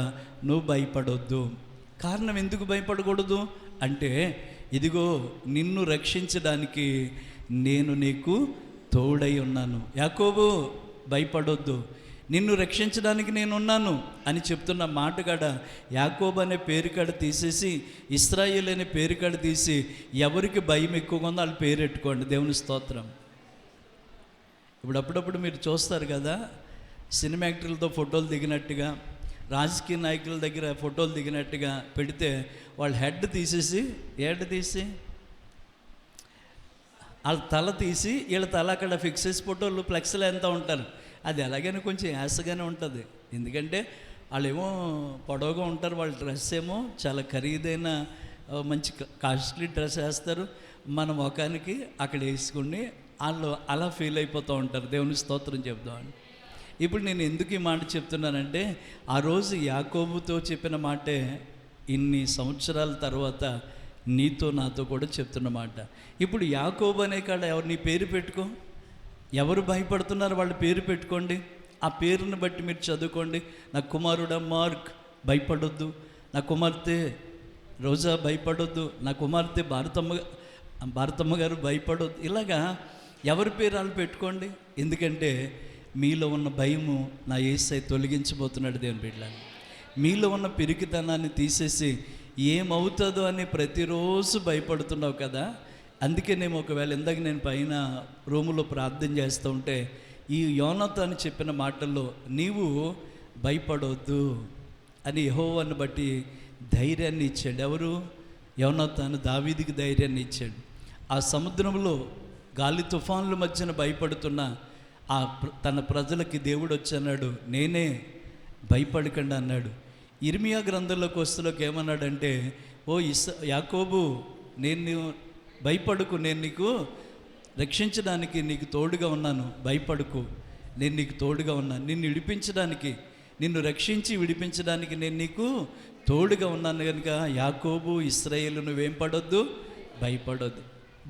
D: నువ్వు భయపడొద్దు. కారణం ఎందుకు భయపడకూడదు అంటే, ఇదిగో నిన్ను రక్షించడానికి నేను నీకు తోడై ఉన్నాను. యాకోబు భయపడొద్దు, నిన్ను రక్షించడానికి నేనున్నాను అని చెప్తున్న మాట కాడ యాకోబు అనే పేరు కాడ తీసేసి ఇశ్రాయేల్ అనే పేరు కాడ తీసి ఎవరికి భయం ఎక్కువగా ఉందో వాళ్ళ పేరు పెట్టుకోండి. దేవుని స్తోత్రం. ఇప్పుడు అప్పుడప్పుడు మీరు చూస్తారు కదా, సినిమా యాక్టర్లతో ఫోటోలు దిగినట్టుగా, రాజకీయ నాయకుల దగ్గర ఫోటోలు దిగినట్టుగా పెడితే వాళ్ళ హెడ్ తీసేసి వాళ్ళ తల తీసి వీళ్ళ తల అక్కడ ఫిక్స్ చేసి ఫోటోలు ఫ్లెక్స్లో ఎంత ఉంటారు. అది ఎలాగైనా కొంచెం యాసగానే ఉంటుంది, ఎందుకంటే వాళ్ళేమో పొడవుగా ఉంటారు, వాళ్ళ డ్రెస్ ఏమో చాలా ఖరీదైన మంచి కాస్ట్లీ డ్రెస్ వేస్తారు, మన ముఖానికి అక్కడ వేసుకుని వాళ్ళు అలా ఫీల్ అయిపోతూ ఉంటారు. దేవుని స్తోత్రం చెప్దామని. ఇప్పుడు నేను ఎందుకు ఈ మాట చెప్తున్నానంటే, ఆ రోజు యాకోబుతో చెప్పిన మాటే ఇన్ని సంవత్సరాల తర్వాత నీతో నాతో కూడా చెప్తున్న మాట. ఇప్పుడు యాకోబు అనే కాడ ఎవరు నీ పేరు పెట్టుకో, ఎవరు భయపడుతున్నారు వాళ్ళ పేరు పెట్టుకోండి, ఆ పేరుని బట్టి మీరు చదువుకోండి. నా కుమారుడా మార్క్ భయపడొద్దు, నా కుమార్తె రోజా భయపడొద్దు, నా కుమార్తె భారతమ్మ గారు భయపడొద్దు. ఇలాగా ఎవరి పేరు వాళ్ళు పెట్టుకోండి. ఎందుకంటే మీలో ఉన్న భయము నా యేసయ్య తొలగించబోతున్నాడు దేవుని బిడ్డలారా. మీలో ఉన్న పిరికితనాన్ని తీసేసి ఏమవుతుందో అని ప్రతిరోజు భయపడుతున్నావు కదా. అందుకే నేను ఒకవేళ ఇందాక నేను పైన రూములో ప్రార్థన చేస్తూ ఉంటే ఈ యోనాతాను చెప్పిన మాటల్లో నీవు భయపడవద్దు అని యెహోవాను బట్టి ధైర్యాన్ని ఇచ్చాడు. ఎవరు? యోనాతాను దావీదుకి ధైర్యాన్ని ఇచ్చాడు. ఆ సముద్రంలో గాలి తుఫాన్ల మధ్యన భయపడుతున్న తన ప్రజలకి దేవుడు వచ్చి అన్నాడు, నేనే, భయపడకండి అన్నాడు. ఇర్మియా గ్రంథంలోకి వస్తులోకి ఏమన్నాడంటే, ఓ యాకోబు, నేను భయపడుకు, నేను నీకు రక్షించడానికి నీకు తోడుగా ఉన్నాను, భయపడుకు, నేను నీకు తోడుగా ఉన్నాను, నిన్ను విడిపించడానికి, నిన్ను రక్షించి విడిపించడానికి నేను నీకు తోడుగా ఉన్నాను కనుక యాకోబు, ఇశ్రాయేలు నువ్వేం పడొద్దు, భయపడొద్దు.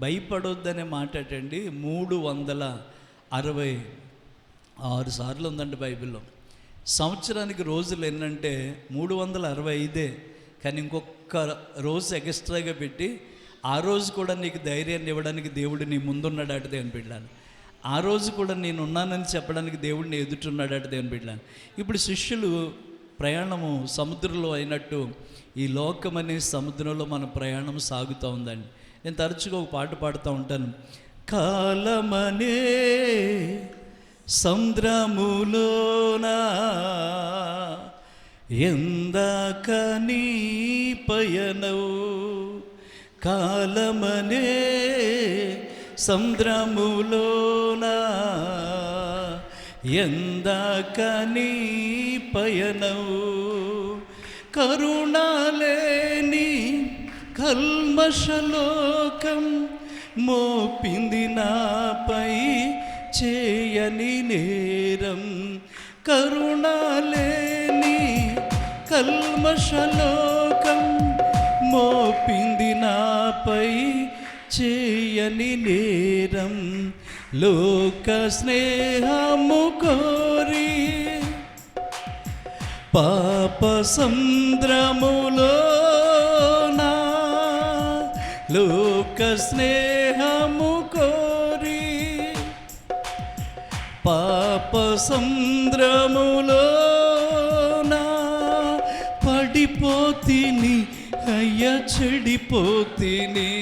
D: భయపడొద్దు అనే మాట ఏంటండి 366 సార్లు ఉందండి బైబిల్లో. సంవత్సరానికి రోజులు ఎన్నంటే 365, కానీ ఇంకొక రోజు ఎక్స్ట్రాగా పెట్టి ఆ రోజు కూడా నీకు ధైర్యాన్ని ఇవ్వడానికి దేవుడు నీ ముందున్నాడట దేవుని బిడ్డలారా. ఆ రోజు కూడా నేను ఉన్నానని చెప్పడానికి దేవుడిని ఎదుటున్నాడట దేవుని బిడ్డలారా. ఇప్పుడు శిష్యులు ప్రయాణము సముద్రంలో అయినట్టు ఈ లోకమనే సముద్రంలో మన ప్రయాణం సాగుతూ ఉందండి. నేను తరచుగా ఒక పాట పాడుతూ ఉంటాను. కాలమనే సముద్రములోనా ఎందాక నీ పయనవు, కాలమనే సముద్రములోనా ఎందాక నీ పయనవు, కరుణాలేని కల్మషలోకం మోపింది నాపై చేయని నేరం, కరుణాలేని కల్మషలోకం మోపింది నాపై చేయని నేరం, లోక స్నేహము కోరి పాప సంద్రములోనా, లోక స్నేహము కోరి పాప సంద్రములోనా పడిపోతిని, అయ్య చెడిపోతిని,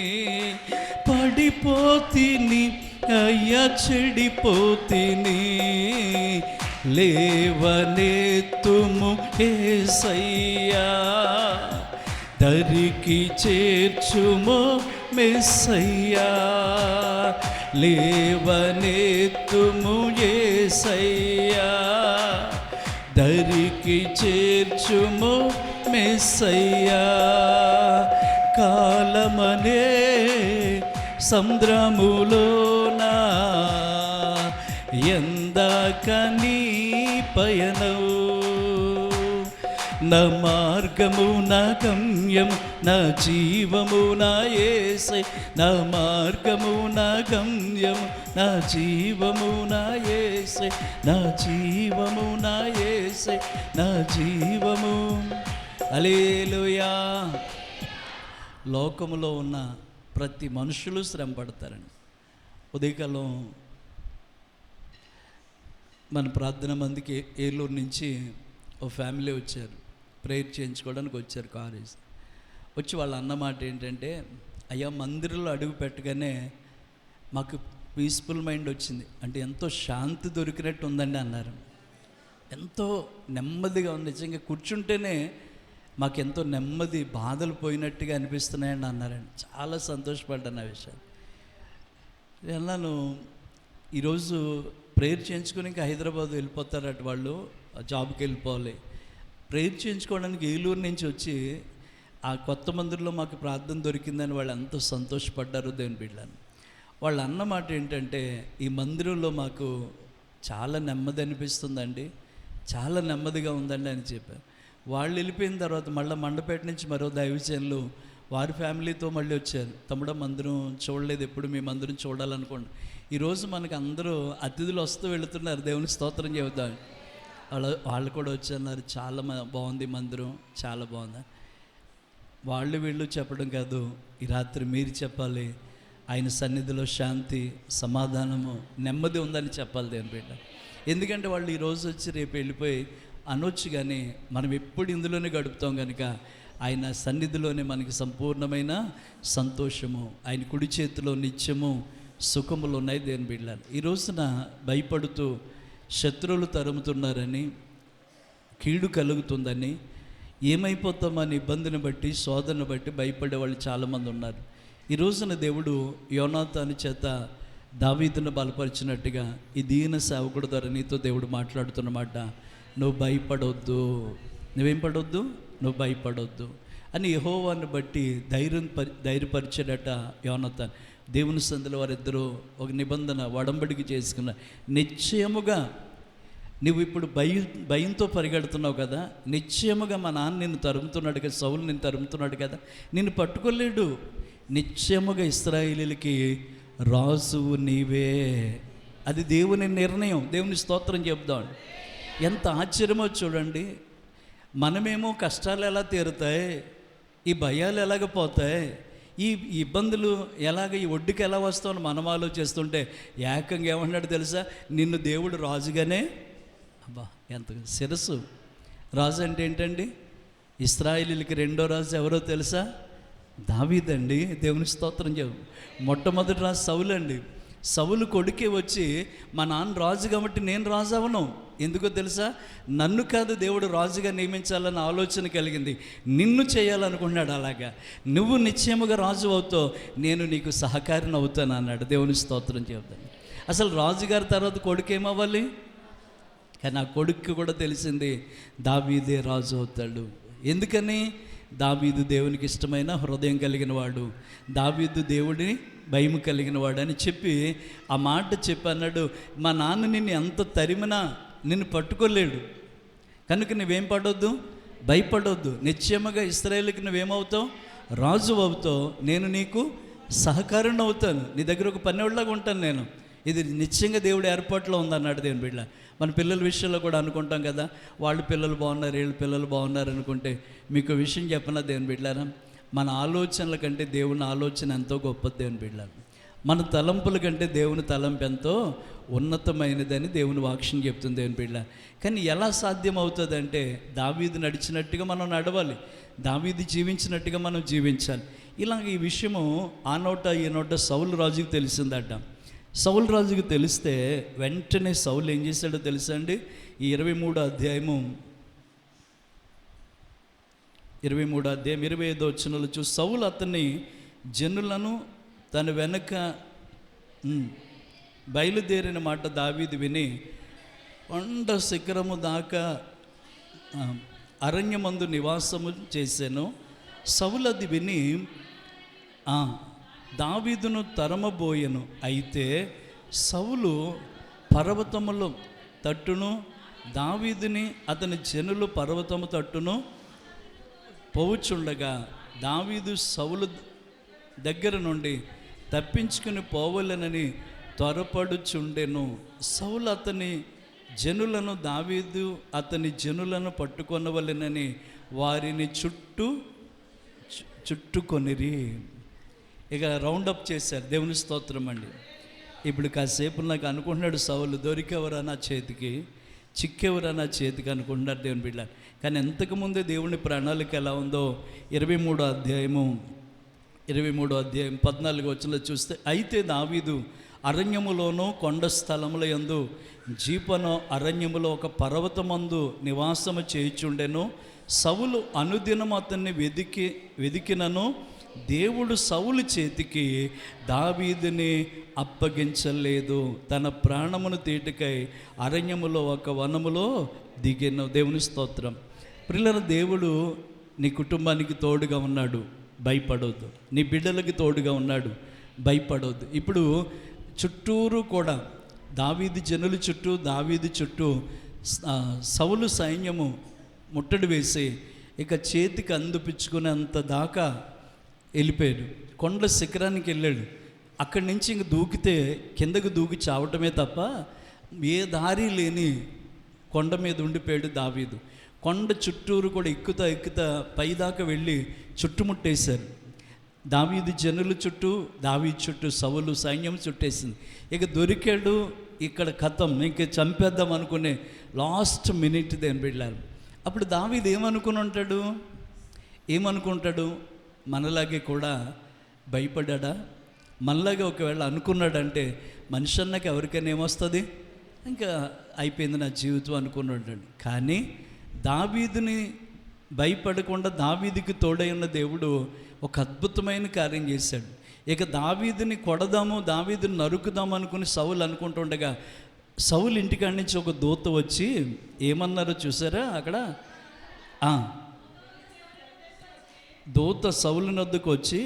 D: పడిపోతిని, అయ్య చెడిపోతిని, లేవనెత్తుము యేసయ్యా, దరికి చేర్చుమో మెస్సయ్యా, లేవనెత్తుము యేసయ్యా, దరికి చేర్చుమో మెస్సయ్యా, కాలమనే సముద్రములోనా ఎందాక నీ పయనవు, నా మార్గము నా గమ్యము నా జీవము నా యేసయ్య, నా మార్గము నా గమ్యము నా జీవము నా యేసయ్య, నా జీవము నా యేసయ్య, నా జీవము. హల్లెలూయా. లోకములో ఉన్న ప్రతి మనుషులు శ్రమ పడతారండి. ఉదయకాలం మన ప్రార్థన మందికి ఏలూరు నుంచి ఓ ఫ్యామిలీ వచ్చారు, ప్రేయర్ చేయించుకోవడానికి వచ్చారు. కారు వచ్చి వాళ్ళ అన్నమాట ఏంటంటే, అయ్యా మందిరంలో అడుగు పెట్టగానే మాకు పీస్ఫుల్ మైండ్ వచ్చింది, అంటే ఎంతో శాంతి దొరికినట్టు ఉందండి అన్నారు. ఎంతో నెమ్మదిగా ఉంది, నిజంగా కూర్చుంటేనే మాకెంతో నెమ్మది, బాధలు పోయినట్టుగా అనిపిస్తున్నాయండి అన్నారండి. చాలా సంతోషపడ్డాను ఆ విషయం. అన్నాను, ఈరోజు ప్రేయర్ చేయించుకొని ఇంకా హైదరాబాద్ వెళ్ళిపోతారట, వాళ్ళు జాబ్కి వెళ్ళిపోవాలి. ప్రేయర్ చేయించుకోవడానికి ఏలూరు నుంచి వచ్చి ఆ కొత్త మందిరంలో మాకు ప్రార్థన దొరికిందని వాళ్ళు ఎంతో సంతోషపడ్డారు దేవుని బిడ్డలని. వాళ్ళు అన్నమాట ఏంటంటే, ఈ మందిరంలో మాకు చాలా నెమ్మది అనిపిస్తుందండి, చాలా నెమ్మదిగా ఉందండి అని చెప్పారు. వాళ్ళు వెళ్ళిపోయిన తర్వాత మళ్ళీ మండపేట నుంచి మరో దైవజనులు వారి ఫ్యామిలీతో మళ్ళీ వచ్చారు. తమ్ముడ మందిరం చూడలేదు, ఎప్పుడు మీ మందిరం చూడాలనుకోండి. ఈరోజు మనకు అందరూ అతిథులు వస్తూ వెళుతున్నారు, దేవుని స్తోత్రం చెబుతాం. వాళ్ళు కూడా వచ్చన్నారు, చాలా బాగుంది మందిరం, చాలా బాగుంది. వీళ్ళు చెప్పడం కాదు, ఈ రాత్రి మీరు చెప్పాలి, ఆయన సన్నిధిలో శాంతి, సమాధానము, నెమ్మది ఉందని చెప్పాలి దేవుని బిడ్డ. ఎందుకంటే వాళ్ళు ఈరోజు వచ్చి రేపు వెళ్ళిపోయి అనొచ్చు, కానీ మనం ఎప్పుడు ఇందులోనే గడుపుతాం కనుక ఆయన సన్నిధిలోనే మనకి సంపూర్ణమైన సంతోషము, ఆయన కుడి చేతిలో నిత్యము సుఖములు ఉన్నాయి దేవుని బిడ్డలు. ఈ రోజున భయపడుతూ శత్రువులు తరుముతున్నారని, కీడు కలుగుతుందని, ఏమైపోతామని ఇబ్బందిని బట్టి, శోధనను బట్టి భయపడే వాళ్ళు చాలామంది ఉన్నారు. ఈ రోజున దేవుడు యోనాతాను చేత దావీదును బలపరిచినట్టుగా ఈ దీన సేవకుడు ద్వారా నీతో దేవుడు మాట్లాడుతున్నమాట. నువ్వు భయపడొద్దు, నువ్వేం పడొద్దు, నువ్వు భయపడొద్దు అని యెహోవాను బట్టి ధైర్యపరిచాడట యోనాతాను. దేవుని సందులో వారిద్దరూ ఒక నిబంధన, ఒడంబడికి చేసుకున్న, నిశ్చయముగా నువ్వు ఇప్పుడు భయంతో పరిగెడుతున్నావు కదా, నిశ్చయముగా మా నాన్న నిన్ను తరుముతున్నాడు కదా, సౌలు నిన్ను తరుముతున్నాడు కదా, నిన్ను పట్టుకోలేడు, నిశ్చయముగా ఇశ్రాయేలీయులకి రాజువు నీవే. అది దేవుని నిర్ణయం. దేవుని స్తోత్రం చెప్దాం. ఎంత ఆశ్చర్యమో చూడండి. మనమేమో కష్టాలు ఎలా తీరుతాయి, ఈ భయాలు ఎలాగ పోతాయి, ఈ ఇబ్బందులు ఎలాగ, ఈ ఒడ్డుకి ఎలా వస్తామని మనం ఆలోచిస్తుంటే ఏకంగా ఏమన్నాడు తెలుసా, నిన్ను దేవుడు రాజుగానే, అబ్బా ఎంత శిరస్సు. రాజు అంటే ఏంటండి? ఇశ్రాయేలీయులకి రెండో రాజు ఎవరో తెలుసా? దావీదండి. దేవుని స్తోత్రం చెప్పు. మొట్టమొదటి రాజు సౌలు అండి. సౌలు కొడుకే వచ్చి మా నాన్న రాజు కాబట్టి నేను రాజు అవను. ఎందుకో తెలుసా? నన్ను కాదు దేవుడు రాజుగా నియమించాలన్న ఆలోచన కలిగింది, నిన్ను చేయాలనుకున్నాడు. అలాగా నువ్వు నిశ్చయముగా రాజు అవుతావు, నేను నీకు సహకారిని అవుతాను అన్నాడు. దేవుని స్తోత్రం చెప్తాను. అసలు రాజుగారి తర్వాత కొడుకు ఏమవ్వాలి? కానీ ఆ కొడుక్కి కూడా తెలిసింది దావీదే రాజు అవుతాడు. ఎందుకని? దావీదు దేవునికి ఇష్టమైన హృదయం కలిగిన వాడు, దావీదు దేవుడిని భయం కలిగిన వాడు అని చెప్పి ఆ మాట చెప్పి అన్నాడు, మా నాన్న నిన్ను ఎంత తరిమినా నిన్ను పట్టుకోలేడు కనుక నువ్వేం పడొద్దు, భయపడొద్దు, నిశ్చయముగా ఇశ్రాయేలుకి నువ్వేమవుతావు, రాజు అవుతావు, నేను నీకు సహకారం అవుతాను, నీ దగ్గర ఒక పనివాడిలాగా ఉంటాను నేను. ఇది నిశ్చయంగా దేవుడి ఏర్పాట్లో ఉందన్నాడు దేవుని బిడ్డ. మన పిల్లల విషయంలో కూడా అనుకుంటాం కదా, వాళ్ళ పిల్లలు బాగున్నారు, వీళ్ళ పిల్లలు బాగున్నారు అనుకుంటే, మీకు విషయం చెప్పనా దేవుని బిడ్డలారా, మన ఆలోచనల కంటే దేవుని ఆలోచన ఎంతో గొప్పది దేవుని బిడ్డలారా. మన తలంపుల కంటే దేవుని తలంపు ఎంతో ఉన్నతమైనదని దేవుని వాక్యం చెప్తుంది దేవుని బిడ్డ. కానీ ఎలా సాధ్యం అవుతుందంటే, దావీదు నడిచినట్టుగా మనం నడవాలి, దావీదు జీవించినట్టుగా మనం జీవించాలి. ఇలాగ ఈ విషయము ఆ నోట ఈ నోట సౌలు రాజుకి తెలిసిందట. సౌలు రాజుకి తెలిస్తే వెంటనే సౌలు ఏం చేశాడో తెలుసా అండి? ఈ 23వ అధ్యాయం 25వ వచనంలో చూసి, సౌలు అతన్ని జనులను తన వెనక బయలుదేరిన మాట దావీదు విని కొండ శిఖరము దాకా అరణ్యమందు నివాసము చేశాను. సౌలు అది విని దావీదును తరమబోయెను. అయితే సౌలు పర్వతముల తట్టును, దావీదుని అతని జనులు పర్వతము తట్టును పోవుచుండగా దావీదు సౌలు దగ్గర నుండి తప్పించుకుని పోవలెనని త్వరపడుచుండెను. సౌలు అతని జనులను, దావీదు అతని జనులను పట్టుకొనవలెనని వారిని చుట్టుకొనిరి. ఇక రౌండప్ చేశారు. దేవుని స్తోత్రం అండి. ఇప్పుడు కాసేపు నాకు అనుకుంటున్నాడు సౌలు, దొరికేవరా నా చేతికి, చిక్కేవరా నా చేతికి అనుకుంటున్నారు దేవుని బిడ్డ. కానీ ఎంతకుముందే దేవుని ప్రణాళిక ఎలా ఉందో 23వ అధ్యాయం 14వ వచనంలో చూస్తే, అయితే దావీదు అరణ్యములోనూ కొండ స్థలముల యందు జీపను అరణ్యములో ఒక పర్వతమందు నివాసము చేయుచుండెను. సౌలు అనుదినం అతన్ని వెదికినను దేవుడు సౌలు చేతికి దావీదుని అప్పగించలేదు. తన ప్రాణమును తీటుకై అరణ్యములో ఒక వనములో దిగెను. దేవుని స్తోత్రం. ప్రియులారా, దేవుడు నీ కుటుంబానికి తోడుగా ఉన్నాడు, భయపడవద్దు. నీ బిడ్డలకి తోడుగా ఉన్నాడు, భయపడవద్దు. ఇప్పుడు చుట్టూరు కూడా దావీదు జనుల చుట్టూ, దావీదు చుట్టూ సౌలు సైన్యము ముట్టడి వేసి ఇక చేతికి అందిపుచ్చుకునేంత దాకా వెళ్ళిపోయాడు. కొండ శిఖరానికి వెళ్ళాడు. అక్కడి నుంచి ఇంక దూకితే కిందకు దూకి చావటమే తప్ప ఏ దారి లేని కొండ మీద ఉండిపోయాడు దావీదు. కొండ చుట్టూరు కూడా ఎక్కుతా పైదాకా వెళ్ళి చుట్టుముట్టేశారు. దావీదు జనుల చుట్టూ, దావీదు చుట్టూ సౌలు సైన్యం చుట్టేసింది. ఇక దొరికాడు, ఇక్కడ కథం, ఇంక చంపేద్దాం అనుకునే లాస్ట్ మినిట్ దేని వెళ్ళారు. అప్పుడు దావీదు ఏమనుకుంటాడు? మనలాగే కూడా భయపడ్డా? మనలాగే ఒకవేళ అనుకున్నాడంటే మనిషి అన్నాక ఎవరికైనా ఏమొస్తుంది, ఇంకా అయిపోయింది నా జీవితం అనుకున్నాడు. కానీ దావీదుని భయపడకుండా దావీదుకి తోడై ఉన్న దేవుడు ఒక అద్భుతమైన కార్యం చేశాడు. ఇక దావీదుని కొడదాము, దావీదుని నరుకుదాము అనుకుని సౌలు అనుకుంటుండగా సౌలు ఇంటికాడి నుంచి ఒక దూత వచ్చి ఏమన్నారో చూసారా? అక్కడ దూత సౌలు వద్దకు వచ్చి,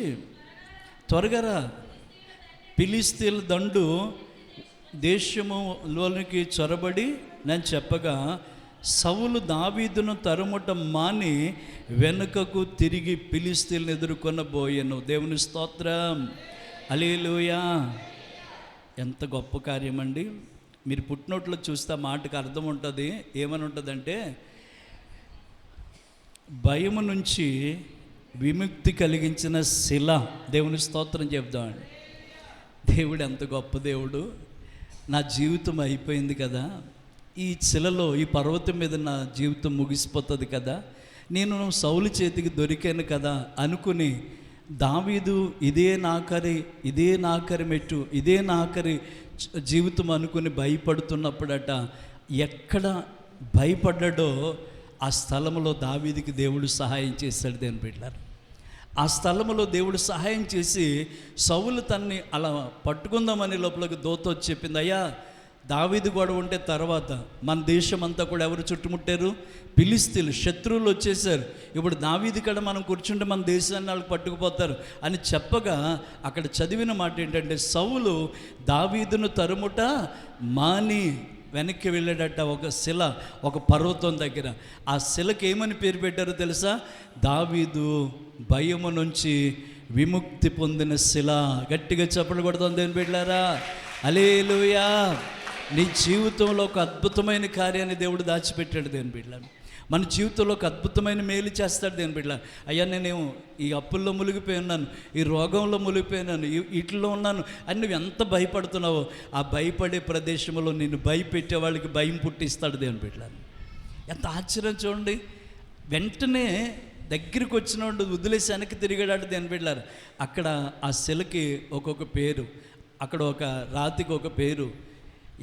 D: త్వరగా రా, ఫిలిష్తీయుల దండు దేశములోనికి చొరబడి నేను చెప్పగా సౌలు దావీదును తరుముట మాని వెనుకకు తిరిగి ఫిలిష్తీయులను ఎదుర్కొనబోయెను. దేవుని స్తోత్రం, హల్లెలూయా. ఎంత గొప్ప కార్యం అండి. మీరు పుట్టినోట్లో చూస్తే మాటకు అర్థం ఉంటుంది. ఏమని ఉంటుందంటే, భయము నుంచి విముక్తి కలిగించిన శిల. దేవుని స్తోత్రం చెప్దామండి. దేవుడు ఎంత గొప్ప దేవుడు. నా జీవితం అయిపోయింది కదా, ఈ శిలలో, ఈ పర్వతం మీద నా జీవితం ముగిసిపోతుంది కదా, నేను సౌలు చేతికి దొరికాను కదా అనుకుని దావీదు ఇదే నాకరి మెట్టు, ఇదే నాకరి జీవితం అనుకుని భయపడుతున్నప్పుడట, ఎక్కడ భయపడ్డాడో ఆ స్థలంలో దావీదుకి దేవుడు సహాయం చేశాడు. దేని బిడ్డలారా, ఆ స్థలంలో దేవుడు సహాయం చేసి సౌలు తన్ని అలా పట్టుకుందామని లోపలికి దూత వచ్చి చెప్పింది, అయ్యా దావీదు గొడవ ఉంటే తర్వాత మన దేశం అంతా కూడా ఎవరు చుట్టుముట్టారు? ఫిలిష్తీయులు, శత్రువులు వచ్చేసారు. ఇప్పుడు దావీదు కాడ మనం కూర్చుంటే మన దేశాన్ని వాళ్ళకి పట్టుకుపోతారు అని చెప్పగా అక్కడ చదివిన మాట ఏంటంటే, సౌలు దావీదును తరుముట మాని వెనక్కి వెళ్ళాడట ఒక శిల, ఒక పర్వతం దగ్గర. ఆ శిలకి ఏమని పేరు పెట్టారో తెలుసా? దావీదు భయము నుంచి విముక్తి పొందిన శిల. గట్టిగా చప్పట్లు కొడతాం దేని బిడ్డలారా, హల్లెలూయా. నీ జీవితంలో ఒక అద్భుతమైన కార్యాన్ని దేవుడు దాచిపెట్టాడు దేని బిడ్డలారా. మన జీవితంలో ఒక అద్భుతమైన మేలు చేస్తాడు దేని బిడ్డలారా. అయ్యా నేను ఈ అప్పుల్లో మునిగిపోయి ఉన్నాను, ఈ రోగంలో మునిగిపోయినాను, వీటిలో ఉన్నాను అని నువ్వు ఎంత భయపడుతున్నావో ఆ భయపడే ప్రదేశంలో నిన్ను భయపెట్టే వాళ్ళకి భయం పుట్టిస్తాడు దేని బిడ్డలారా. ఎంత ఆశ్చర్యం చూడండి. వెంటనే దగ్గరికి వచ్చినోడు వదిలేసి వెనక్కి తిరిగాడు దేని బిడ్డలారా. అక్కడ ఆ శిలకి ఒక్కొక్క పేరు, అక్కడ ఒక రాతికి ఒక పేరు,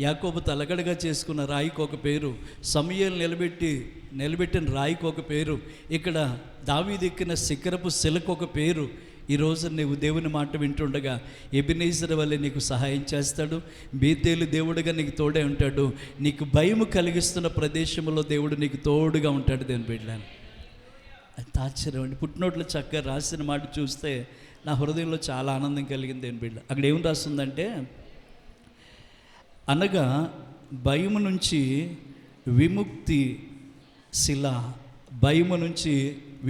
D: యాకోబు తలగడగా చేసుకున్న రాయికి ఒక పేరు, సమూయేలు నిలబెట్టిన రాయికి ఒక పేరు, ఇక్కడ దావీదు ఎక్కిన శిఖరపు శిలకు ఒక పేరు. ఈరోజు నువ్వు దేవుని మాట వింటుండగా ఎబెనేజర్ వల్లే నీకు సహాయం చేస్తాడు. బేతేలు దేవుడిగా నీకు తోడే ఉంటాడు. నీకు భయము కలిగిస్తున్న ప్రదేశంలో దేవుడు నీకు తోడుగా ఉంటాడు దేని బిడ్డలారా. అంత ఆశ్చర్యం అండి. పుట్టినోట్లో చక్కగా రాసిన మాట చూస్తే నా హృదయంలో చాలా ఆనందం కలిగింది దేని బిడ్డ. అక్కడ ఏం రాస్తుందంటే, అనగా భయము నుంచి విముక్తి శిల, భయము నుంచి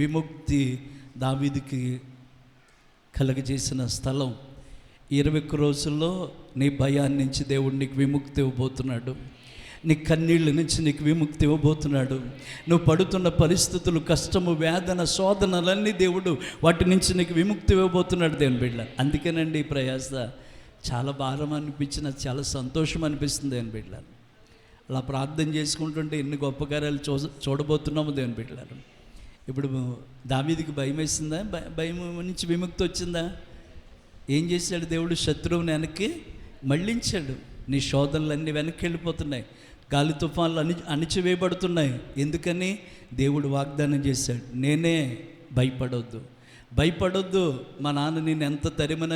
D: విముక్తి దావీదుకి కలగజేసిన స్థలం. 21 రోజుల్లో నీ భయాన్ని నుంచి దేవుడు నీకు విముక్తి ఇవ్వబోతున్నాడు. నీ కన్నీళ్ళ నుంచి నీకు విముక్తి ఇవ్వబోతున్నాడు. నువ్వు పడుతున్న పరిస్థితులు, కష్టము, వేదన, శోధనలన్నీ దేవుడు వాటి నుంచి నీకు విముక్తి ఇవ్వబోతున్నాడు దేని బిడ్డ. అందుకేనండి ఈ ప్రయాస. చాలా భారం అనిపించిన, చాలా సంతోషం అనిపిస్తుంది దేని బిడ్డ. అలా ప్రార్థన చేసుకుంటుంటే ఎన్ని గొప్ప కార్యాలు చూడబోతున్నాము దేని బిడ్డలారు. ఇప్పుడు దావీదుకి భయం వేసిందా? భయం నుంచి విముక్తి వచ్చిందా? ఏం చేశాడు దేవుడు? శత్రువుని వెనక్కి మళ్ళించాడు. నీ శోధనలన్నీ వెనక్కి వెళ్ళిపోతున్నాయి, గాలి తుఫాన్లు అణిచివేయబడుతున్నాయి. ఎందుకని? దేవుడు వాగ్దానం చేశాడు, నేనే, భయపడొద్దు. మా నాన్న నేను ఎంత తరిమన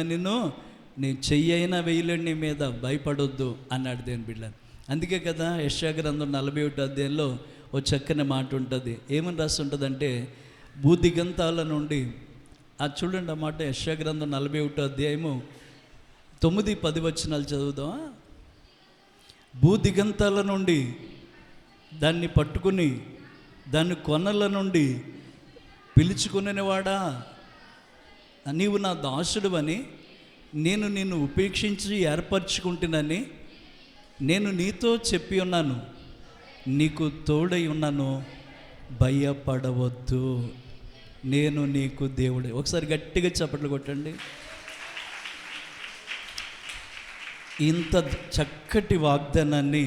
D: నేను చెయ్యి అయినా వేయలేడు నీ మీద, భయపడొద్దు అన్నాడు దేని బిడ్డ. అందుకే కదా యెషయా గ్రంథం 41 అధ్యాయంలో ఓ చక్కని మాట ఉంటుంది. ఏమని రాసి ఉంటుందంటే, భూదిగంతాల నుండి, అది చూడండి ఆ మాట, యెషయా గ్రంథం 41 అధ్యాయము 9-10 వచనాలు చదువుదాం. భూదిగంతాల నుండి దాన్ని పట్టుకుని దాన్ని కొనల నుండి పిలుచుకునేవాడా, నీవు నా దాసుడు అని నేను నిన్ను ఉపేక్షించి ఏర్పరచుకుంటున్నానని నేను నీతో చెప్పి ఉన్నాను, నీకు తోడై ఉన్నాను, భయపడవద్దు. నేను నీకు దేవుడే. ఒకసారి గట్టిగా చప్పట్లు కొట్టండి. ఇంత చక్కటి వాగ్దానాన్ని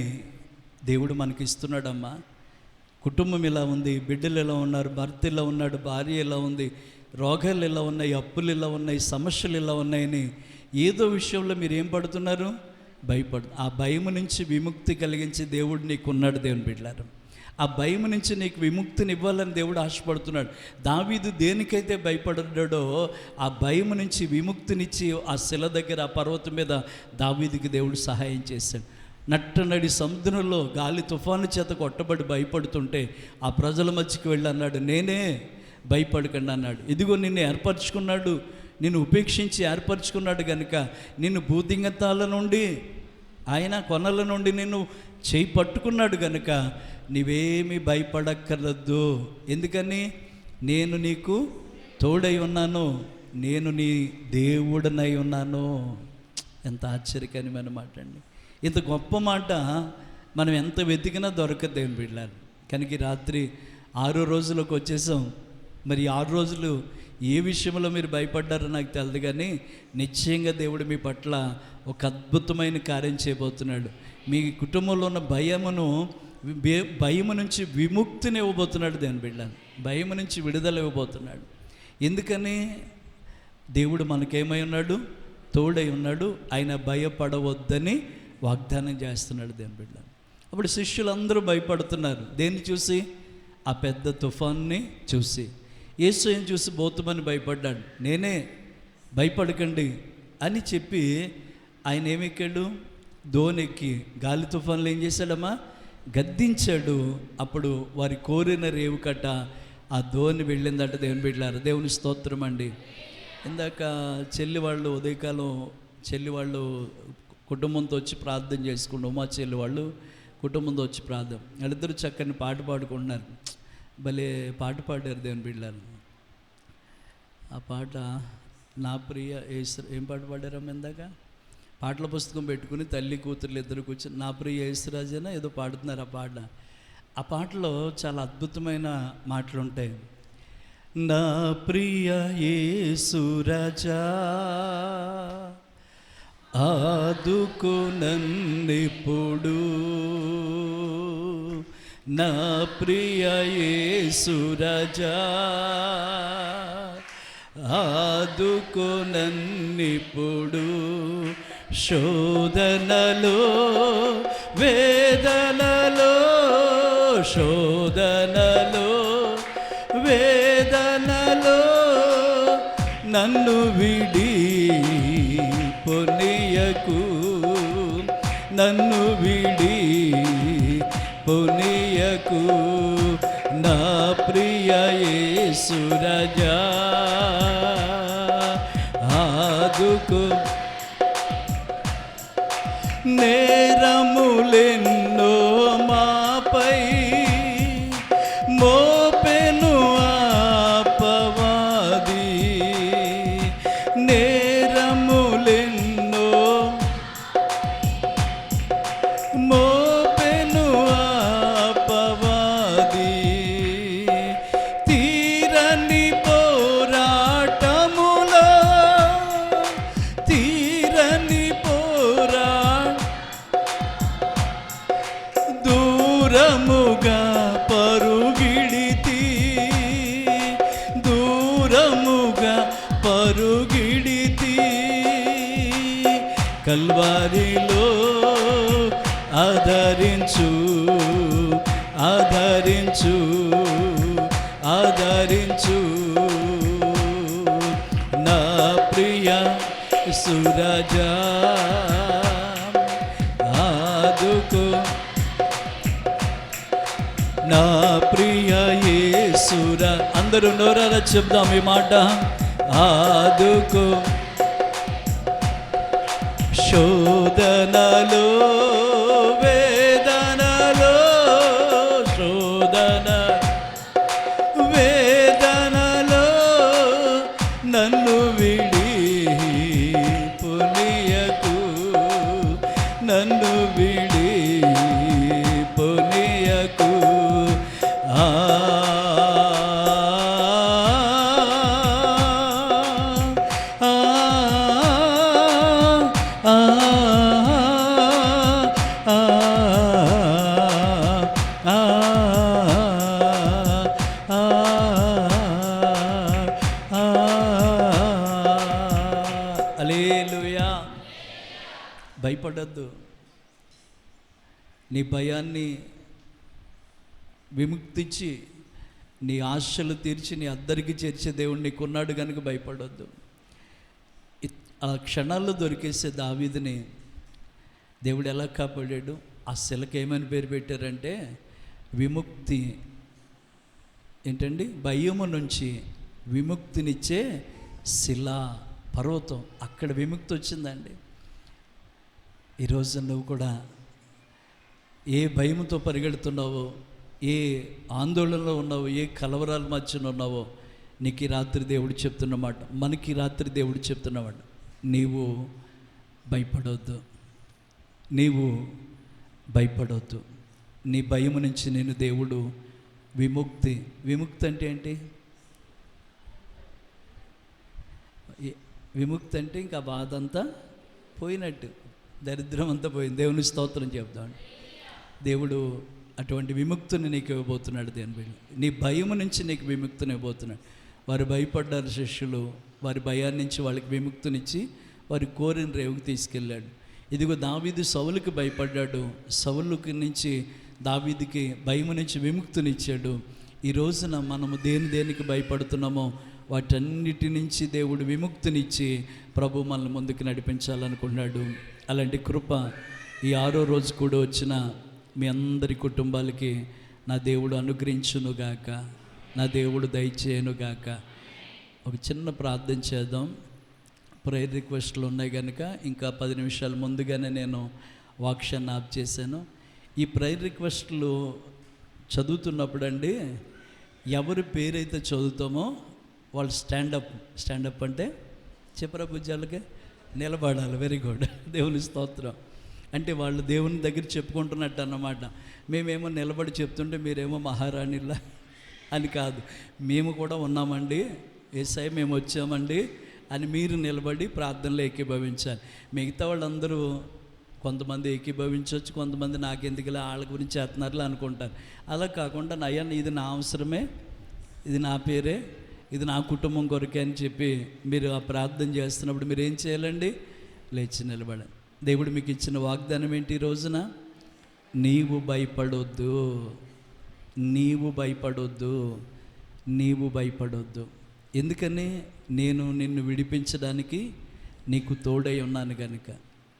D: దేవుడు మనకి ఇస్తున్నాడమ్మా. కుటుంబం ఇలా ఉంది, బిడ్డలు ఎలా ఉన్నారు, భర్త ఇలా ఉన్నాడు, భార్య ఎలా ఉంది, రోగాలు ఎలా ఉన్నాయి, అప్పులు ఎలా ఉన్నాయి, సమస్యలు ఎలా ఉన్నాయని ఏదో విషయంలో మీరు ఏం పడుతున్నారు? ఆ భయం నుంచి విముక్తి కలిగించి దేవుడు నీకు ఉన్నాడు. దేవుని బిడ్డలారా, ఆ భయం నుంచి నీకు విముక్తిని ఇవ్వాలని దేవుడు ఆశపడుతున్నాడు. దావీదు దేనికైతే భయపడ్డాడో ఆ భయం నుంచి విముక్తినిచ్చి ఆ శిల దగ్గర, ఆ పర్వతం మీద దావీదుకి దేవుడు సహాయం చేశాడు. నట్టనడి సముద్రంలో గాలి తుఫాను చేత కొట్టబడి భయపడుతుంటే ఆ ప్రజల మధ్యకి వెళ్ళి అన్నాడు, నేనే, భయపడకండి అన్నాడు. ఇదిగో నిన్ను ఏర్పరచుకున్నాడు, నిన్ను ఉపేక్షించి ఏర్పరచుకున్నాడు కనుక నిన్ను భూదింగతాల నుండి, ఆయన కొనల నుండి నిన్ను చేయి పట్టుకున్నాడు కనుక నీవేమీ భయపడక్కర్లేదు. ఎందుకని? నేను నీకు తోడై ఉన్నాను, నేను నీ దేవుడనై ఉన్నాను. ఎంత ఆశ్చర్యకరమైన మాట అండి. ఇంత గొప్ప మాట మనం ఎంత వెతికినా దొరకదు దేవుని బిడ్డలారా. కనుక ఈ రాత్రి 6వ రోజులోకి వచ్చేసాం. మరి 6 రోజులు ఏ విషయంలో మీరు భయపడ్డారో నాకు తెలియదు, కానీ నిశ్చయంగా దేవుడు మీ పట్ల ఒక అద్భుతమైన కార్యం చేయబోతున్నాడు. మీ కుటుంబంలో ఉన్న భయము నుంచి విముక్తిని ఇవ్వబోతున్నాడు దేవుని బిడ్డ. భయము నుంచి విడుదల ఇవ్వబోతున్నాడు. ఎందుకని? దేవుడు మనకేమై ఉన్నాడు? తోడై ఉన్నాడు. ఆయన భయపడవద్దని వాగ్దానం చేస్తున్నాడు దేవుని బిడ్డ. అప్పుడు శిష్యులందరూ భయపడుతున్నారు. దేన్ని చూసి? ఆ పెద్ద తుఫాన్ని చూసి. యేసు ఏం చూసి బోతుమని భయపడ్డాడు. నేనే, భయపడకండి అని చెప్పి ఆయన ఏమెక్కాడు? దోనెక్కి గాలి తుఫాన్లు ఏం చేశాడమ్మా? గద్దించాడు. అప్పుడు వారి కోరిన రేవు కట్ట ఆ దోని వెళ్ళిందట దేవుని బిడ్డలారా. దేవుని స్తోత్రం అండి. ఇందాక ఉదయకాలం చెల్లి వాళ్ళు కుటుంబంతో వచ్చి ప్రార్థన చేసుకుంటూ, ఉమా చెల్లి వాళ్ళు కుటుంబంతో వచ్చి ప్రార్థన, వాళ్ళిద్దరూ చక్కని పాట పాడుకుంటున్నారు. భలే పాట పాడారు దేవుని బిడ్డలారా. ఆ పాట నా ప్రియ ఏం పాట పాడారమ్మ? ఇందాక పాటల పుస్తకం పెట్టుకుని తల్లి కూతుర్లు ఇద్దరు కూర్చొని నా ప్రియ యేసురాజన ఏదో పాడుతున్నారు. ఆ పాటలో చాలా అద్భుతమైన మాటలు ఉంటాయి. నా ప్రియ యేసురాజా ఆదుకో నన్నెప్పుడు, నా ప్రియ యేసురాజా ఆదుకో నన్నెప్పుడు, శోధనలో వేదనలో, శోధనలో వేదనలో నన్ను విడి పొనియకు, నన్ను విడి పొనియకు, నా ప్రియ యేసురాజా ఆదుకో. నేరములెన్నో మాపై మోపెను ఆపవాది, నేరములెన్నో మోపెను ఆపవాది, తీరని పోరాటములో, తీరని దూరముగా పరుగిడితి, దూరముగా పరుగిడితి, కల్వారిలో ఆదరించు, ఆదరించు, ఆదరించు, నా ప్రియ యేసురాజా ఆదుకో, నా ప్రియ యేసురా. అందరూ నోరారా చెప్దాం ఈ మాట. ఆదుకో, శోధనలో వేదనలో, శోధన వేదనలో నన్ను విడి పొనియకు, నన్ను విడి పొనియకు, భయపడద్దు. నీ భయాన్ని విముక్తించి నీ ఆశలు తీర్చి నీ అద్దరికి చేర్చే దేవుడు నీకున్నాడు కనుక భయపడొద్దు. ఆ క్షణాల్లో దొరికేసే దావీదుని దేవుడు ఎలా కాపాడాడు? ఆ శిలకి ఏమని పేరు పెట్టారంటే విముక్తి. ఏంటండి? భయము నుంచి విముక్తినిచ్చే శిల, పర్వతం. అక్కడ విముక్తి వచ్చిందండి. ఈరోజు నువ్వు కూడా ఏ భయముతో పరిగెడుతున్నావో, ఏ ఆందోళనలో ఉన్నావో, ఏ కలవరాల మధ్యన ఉన్నావో, నీకు ఈ రాత్రి దేవుడు చెప్తున్నమాట, మనకి ఈ రాత్రి దేవుడు చెప్తున్నమాట, నీవు భయపడవద్దు, నీవు భయపడవద్దు. నీ భయము నుంచి నేను దేవుడు విముక్తి. విముక్తి అంటే ఏంటి? విముక్తి అంటే ఇంకా బాధ అంతా పోయినట్టు, దరిద్రం అంతా పోయింది. దేవుని స్తోత్రం చెప్తాను. దేవుడు అటువంటి విముక్తిని నీకు ఇవ్వబోతున్నాడు. దేని నీ భయము నుంచి నీకు విముక్తిని ఇవ్వబోతున్నాడు. వారు భయపడ్డారు శిష్యులు, వారి భయాన్ని నుంచి వాళ్ళకి విముక్తినిచ్చి వారి కోరిన రేవుకి తీసుకెళ్ళాడు. ఇదిగో దావీదు సౌలుకి భయపడ్డాడు, సౌలుకి నుంచి దావీదుకి భయము నుంచి విముక్తినిచ్చాడు. ఈ రోజున మనము దేనికి భయపడుతున్నామో వాటన్నిటి నుంచి దేవుడు విముక్తినిచ్చి ప్రభు మనల్ని ముందుకు నడిపించాలనుకున్నాడు. అలాంటి కృప ఈ 6వ రోజు కూడా వచ్చిన మీ అందరి కుటుంబాలకి నా దేవుడు అనుగ్రహించునుగాక, నా దేవుడు దయచేయనుగాక. ఒక చిన్న ప్రార్థన చేద్దాం. ప్రేయర్ రిక్వెస్ట్లు ఉన్నాయి కనుక ఇంకా 10 నిమిషాలు ముందుగానే నేను వాక్యాన్ని ఆఫ్ చేశాను. ఈ ప్రేయర్ రిక్వెస్ట్లు చదువుతున్నప్పుడు అండి, ఎవరి పేరైతే చదువుతామో వాళ్ళు స్టాండప్ అంటే చెప్పరా పూజలకి నిలబడాలి. వెరీ గుడ్, దేవుని స్తోత్రం. అంటే వాళ్ళు దేవుని దగ్గర చెప్పుకుంటున్నట్టు అన్నమాట. మేమేమో నిలబడి చెప్తుంటే మీరేమో మహారాణిలా అని కాదు, మేము కూడా ఉన్నామండి, యేసయ్య మేము వచ్చామండి అని మీరు నిలబడి ప్రార్థనలో ఏకీభవించాలి. మిగతా వాళ్ళందరూ కొంతమంది ఏకీభవించవచ్చు, కొంతమంది నాకెందుకులే వాళ్ళ గురించి చేస్తున్నారులే అనుకుంటారు. అలా కాకుండా నయ్యా ఇది నా అవసరమే, ఇది నా పేరే, ఇది నా కుటుంబం కొరకే అని చెప్పి మీరు ఆ ప్రార్థన చేస్తున్నప్పుడు మీరు ఏం చేయాలండి? లేచి నిలబడాలి. దేవుడు మీకు ఇచ్చిన వాగ్దానం ఏంటి ఈ రోజున? నీవు భయపడొద్దు, నీవు భయపడొద్దు, నీవు భయపడొద్దు. ఎందుకని? నేను నిన్ను విడిపించడానికి నీకు తోడై ఉన్నాను కనుక,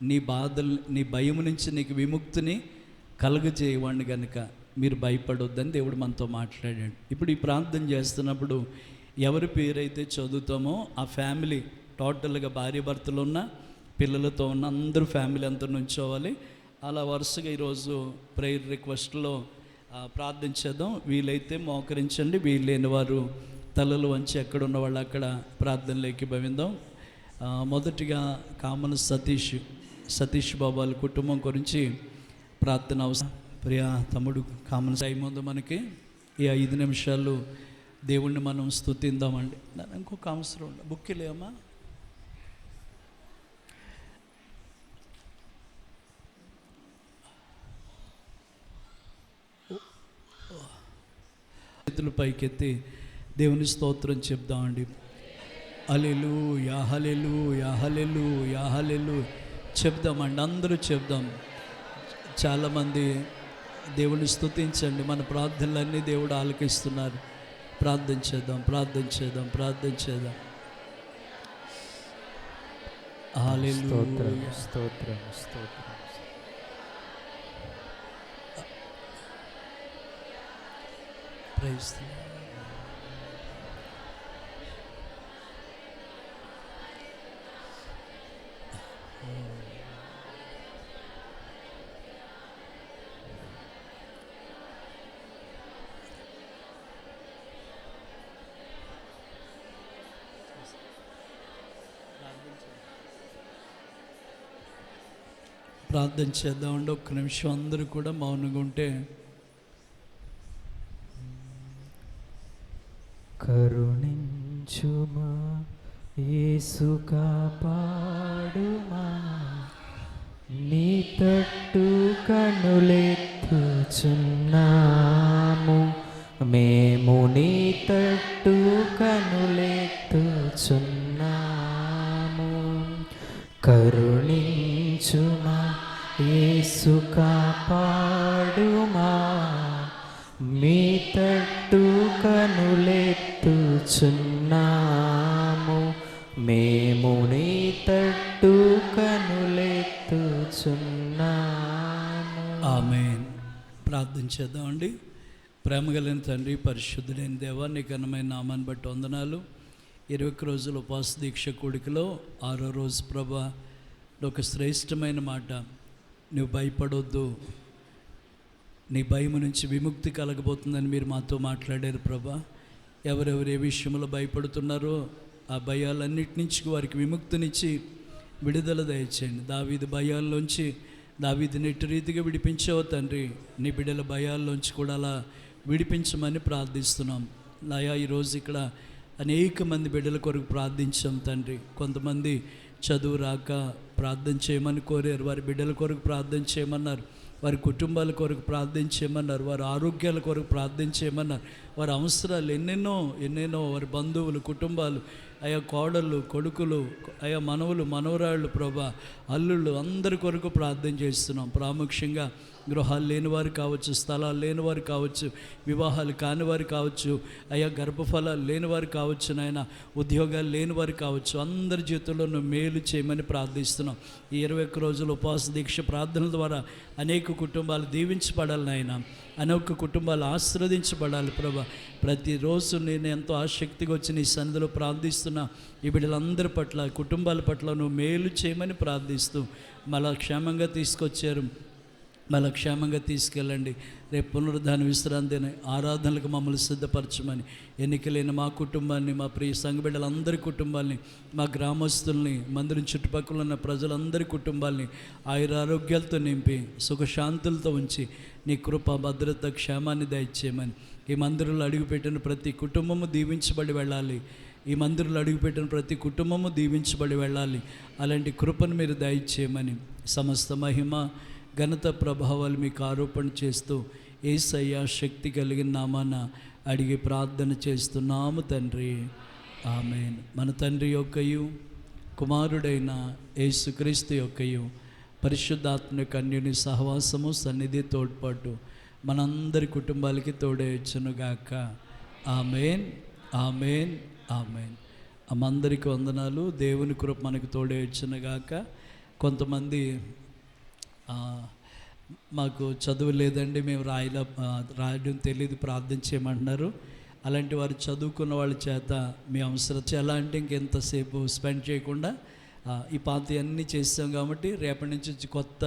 D: నీ బాధలు, నీ భయం నుంచి నీకు విముక్తిని కలుగజేయవాడిని కనుక మీరు భయపడొద్దని దేవుడు మనతో మాట్లాడాడు. ఇప్పుడు ఈ ప్రార్థన చేస్తున్నప్పుడు ఎవరి పేరైతే చదువుతామో ఆ ఫ్యామిలీ టోటల్గా భార్య భర్తలు ఉన్న పిల్లలతో ఉన్న అందరూ ఫ్యామిలీ అంతా నుంచోవాలి. అలా వరుసగా ఈరోజు ప్రేయర్ రిక్వెస్ట్లో ప్రార్థించేద్దాం. వీలైతే మోకరించండి, వీలైన వారు తలలు వంచి ఎక్కడున్న వాళ్ళు అక్కడ ప్రార్థనలోకి భవిందాం. మొదటిగా కామన్ సతీష్ బాబు వాళ్ళ కుటుంబం గురించి ప్రార్థన అవసరం. ప్రియా తమ్ముడు కామన్ సాయి ముందు మనకి ఈ 5 నిమిషాలు దేవుణ్ణి మనం స్తుతిందామండి. ఇంకొక అవసరం ఉండ బుక్కి లేమా? చేతులు పైకెత్తి దేవుని స్తోత్రం చెప్దామండి. హల్లెలూయా హల్లెలూయా హల్లెలూయా హల్లెలూయా చెప్దామండి, అందరూ చెప్దాం. చాలామంది దేవుని స్తుతించండి. మన ప్రార్థనలన్నీ దేవుడు ఆలకిస్తున్నారు. ప్రార్థన చేద్దాం, ప్రార్థన చేద్దాం, ప్రార్థన చేద్దాం.
B: స్తోత్రం స్తోత్రం స్తోత్రం.
D: Praise the lord. ప్రార్థన చేద్దామండి. ఒక్క నిమిషం అందరూ కూడా మౌనంగా ఉంటే.
B: కరుణించుమా యేసు, కాపాడుమా, నీ తట్టు కనులెత్తుచున్నాము, మేము నీ తట్టు కనులెత్తుచున్నాము. కరుణించుమా కరుణించుమా యేసు కాపాడుమా మీ తట్టు కనులెత్తుచున్నాము మేము నీ తట్టు కనులెత్తుచున్నాము.
D: ఆమేన్. ప్రార్థన చేద్దామండి. ప్రేమ కలిగిన తండ్రి, పరిశుద్ధుడైన దేవా, నీ ఘనమైన నామాన్ని బట్టి వందనాలు. 21 రోజుల ఉపవాస దీక్ష కూడికలో 6వ రోజు ప్రభా, ఒక శ్రేష్టమైన మాట, నువ్వు భయపడొద్దు, నీ భయం నుంచి విముక్తి కలగబోతుందని మీరు మాతో మాట్లాడారు ప్రభా. ఎవరెవరు ఏ విషయంలో భయపడుతున్నారో ఆ భయాలన్నిటి నుంచి వారికి విముక్తినిచ్చి విడుదల దయచేయండి. దావీదు భయాల్లోంచి దావీదుని ఎట్టి రీతిగా విడిపించావు తండ్రి, నీ బిడ్డల భయాల్లోంచి కూడా అలా విడిపించమని ప్రార్థిస్తున్నాం. నాయా, ఈరోజు ఇక్కడ అనేక మంది బిడ్డల కొరకు ప్రార్థించాం తండ్రి. కొంతమంది చదువు రాక ప్రార్థన చేయమని కోరారు, వారి బిడ్డల కొరకు ప్రార్థన చేయమన్నారు, వారి కుటుంబాల కొరకు ప్రార్థన చేయమన్నారు, వారి ఆరోగ్యాల కొరకు ప్రార్థన చేయమన్నారు, వారి అవసరాలు ఎన్నెన్నో వారి బంధువులు, కుటుంబాలు, ఆయా కోడళ్ళు, కొడుకులు, ఆయా మనవులు, మనవరాళ్ళు, ప్రభా, అల్లుళ్ళు అందరి కొరకు ప్రార్థన చేస్తున్నాం. ప్రాముఖ్యంగా గృహాలు లేనివారు కావచ్చు, స్థలాలు లేనివారు కావచ్చు, వివాహాలు కానివారు కావచ్చు, అయా గర్భఫలాలు లేనివారు కావచ్చు, నాయన ఉద్యోగాలు లేనివారు కావచ్చు, అందరి జీవితంలో నువ్వు మేలు చేయమని ప్రార్థిస్తున్నాం. ఈ 21 రోజుల ఉపవాస దీక్ష ప్రార్థనల ద్వారా అనేక కుటుంబాలు దీవించబడాలి నాయన, అనేక కుటుంబాలు ఆశీర్వదించబడాలి ప్రభా. ప్రతిరోజు నేను ఎంతో ఆసక్తిగా వచ్చి నీ సన్నిధిలో ప్రార్థిస్తున్నా. ఈ బిడ్డలందరి పట్ల, కుటుంబాల పట్ల నువ్వు మేలు చేయమని ప్రార్థిస్తూ మళ్ళా క్షేమంగా తీసుకొచ్చారు, మళ్ళీ క్షేమంగా తీసుకెళ్ళండి. రేపు పునరుద్ధాన విశ్రాంతి ఆరాధనలకు మమ్మల్ని సిద్ధపరచమని, ఎన్నికలైన మా కుటుంబాన్ని, మా ప్రియ సంఘ బిడ్డలందరి కుటుంబాల్ని, మా గ్రామస్తుల్ని, మందిరం చుట్టుపక్కల ఉన్న ప్రజలందరి కుటుంబాల్ని ఆయురారోగ్యాలతో నింపి సుఖశాంతులతో ఉంచి నీ కృప, భద్రత, క్షేమాన్ని దయచేయమని, ఈ మందిరంలో అడుగుపెట్టిన ప్రతి కుటుంబము దీవించబడి వెళ్ళాలి. ఈ మందిరంలో అడుగుపెట్టిన ప్రతి కుటుంబము దీవించబడి వెళ్ళాలి. అలాంటి కృపను మీరు దయచేయమని, సమస్త మహిమ, ఘనత, ప్రభావాలు మీకు ఆరోపణ చేస్తూ యేసయ్య శక్తి కలిగిన నామాన అడిగి ప్రార్థన చేస్తున్నాము తండ్రి. ఆమేన్. మన తండ్రి యొక్కయు కుమారుడైన యేసుక్రీస్తు యొక్కయు పరిశుద్ధాత్మ కన్యుని సహవాసము, సన్నిధి, తోడ్పాటు మనందరి కుటుంబాలకి తోడేయచ్చునుగాక. ఆమేన్, ఆమేన్, ఆమేన్. అందరికీ వందనాలు. దేవుని కృప మనకు తోడేయచ్చునుగాక. కొంతమంది మాకు చదువు లేదండి, మేము రాయడం తెలియదు, ప్రార్థన చేయమంటున్నారు. అలాంటి వారు చదువుకున్న వాళ్ళ చేత మీ అవసరం ఎలా అంటే ఇంకెంతసేపు స్పెండ్ చేయకుండా ఈ పాత అన్నీ చేస్తాం కాబట్టి రేపటి నుంచి కొత్త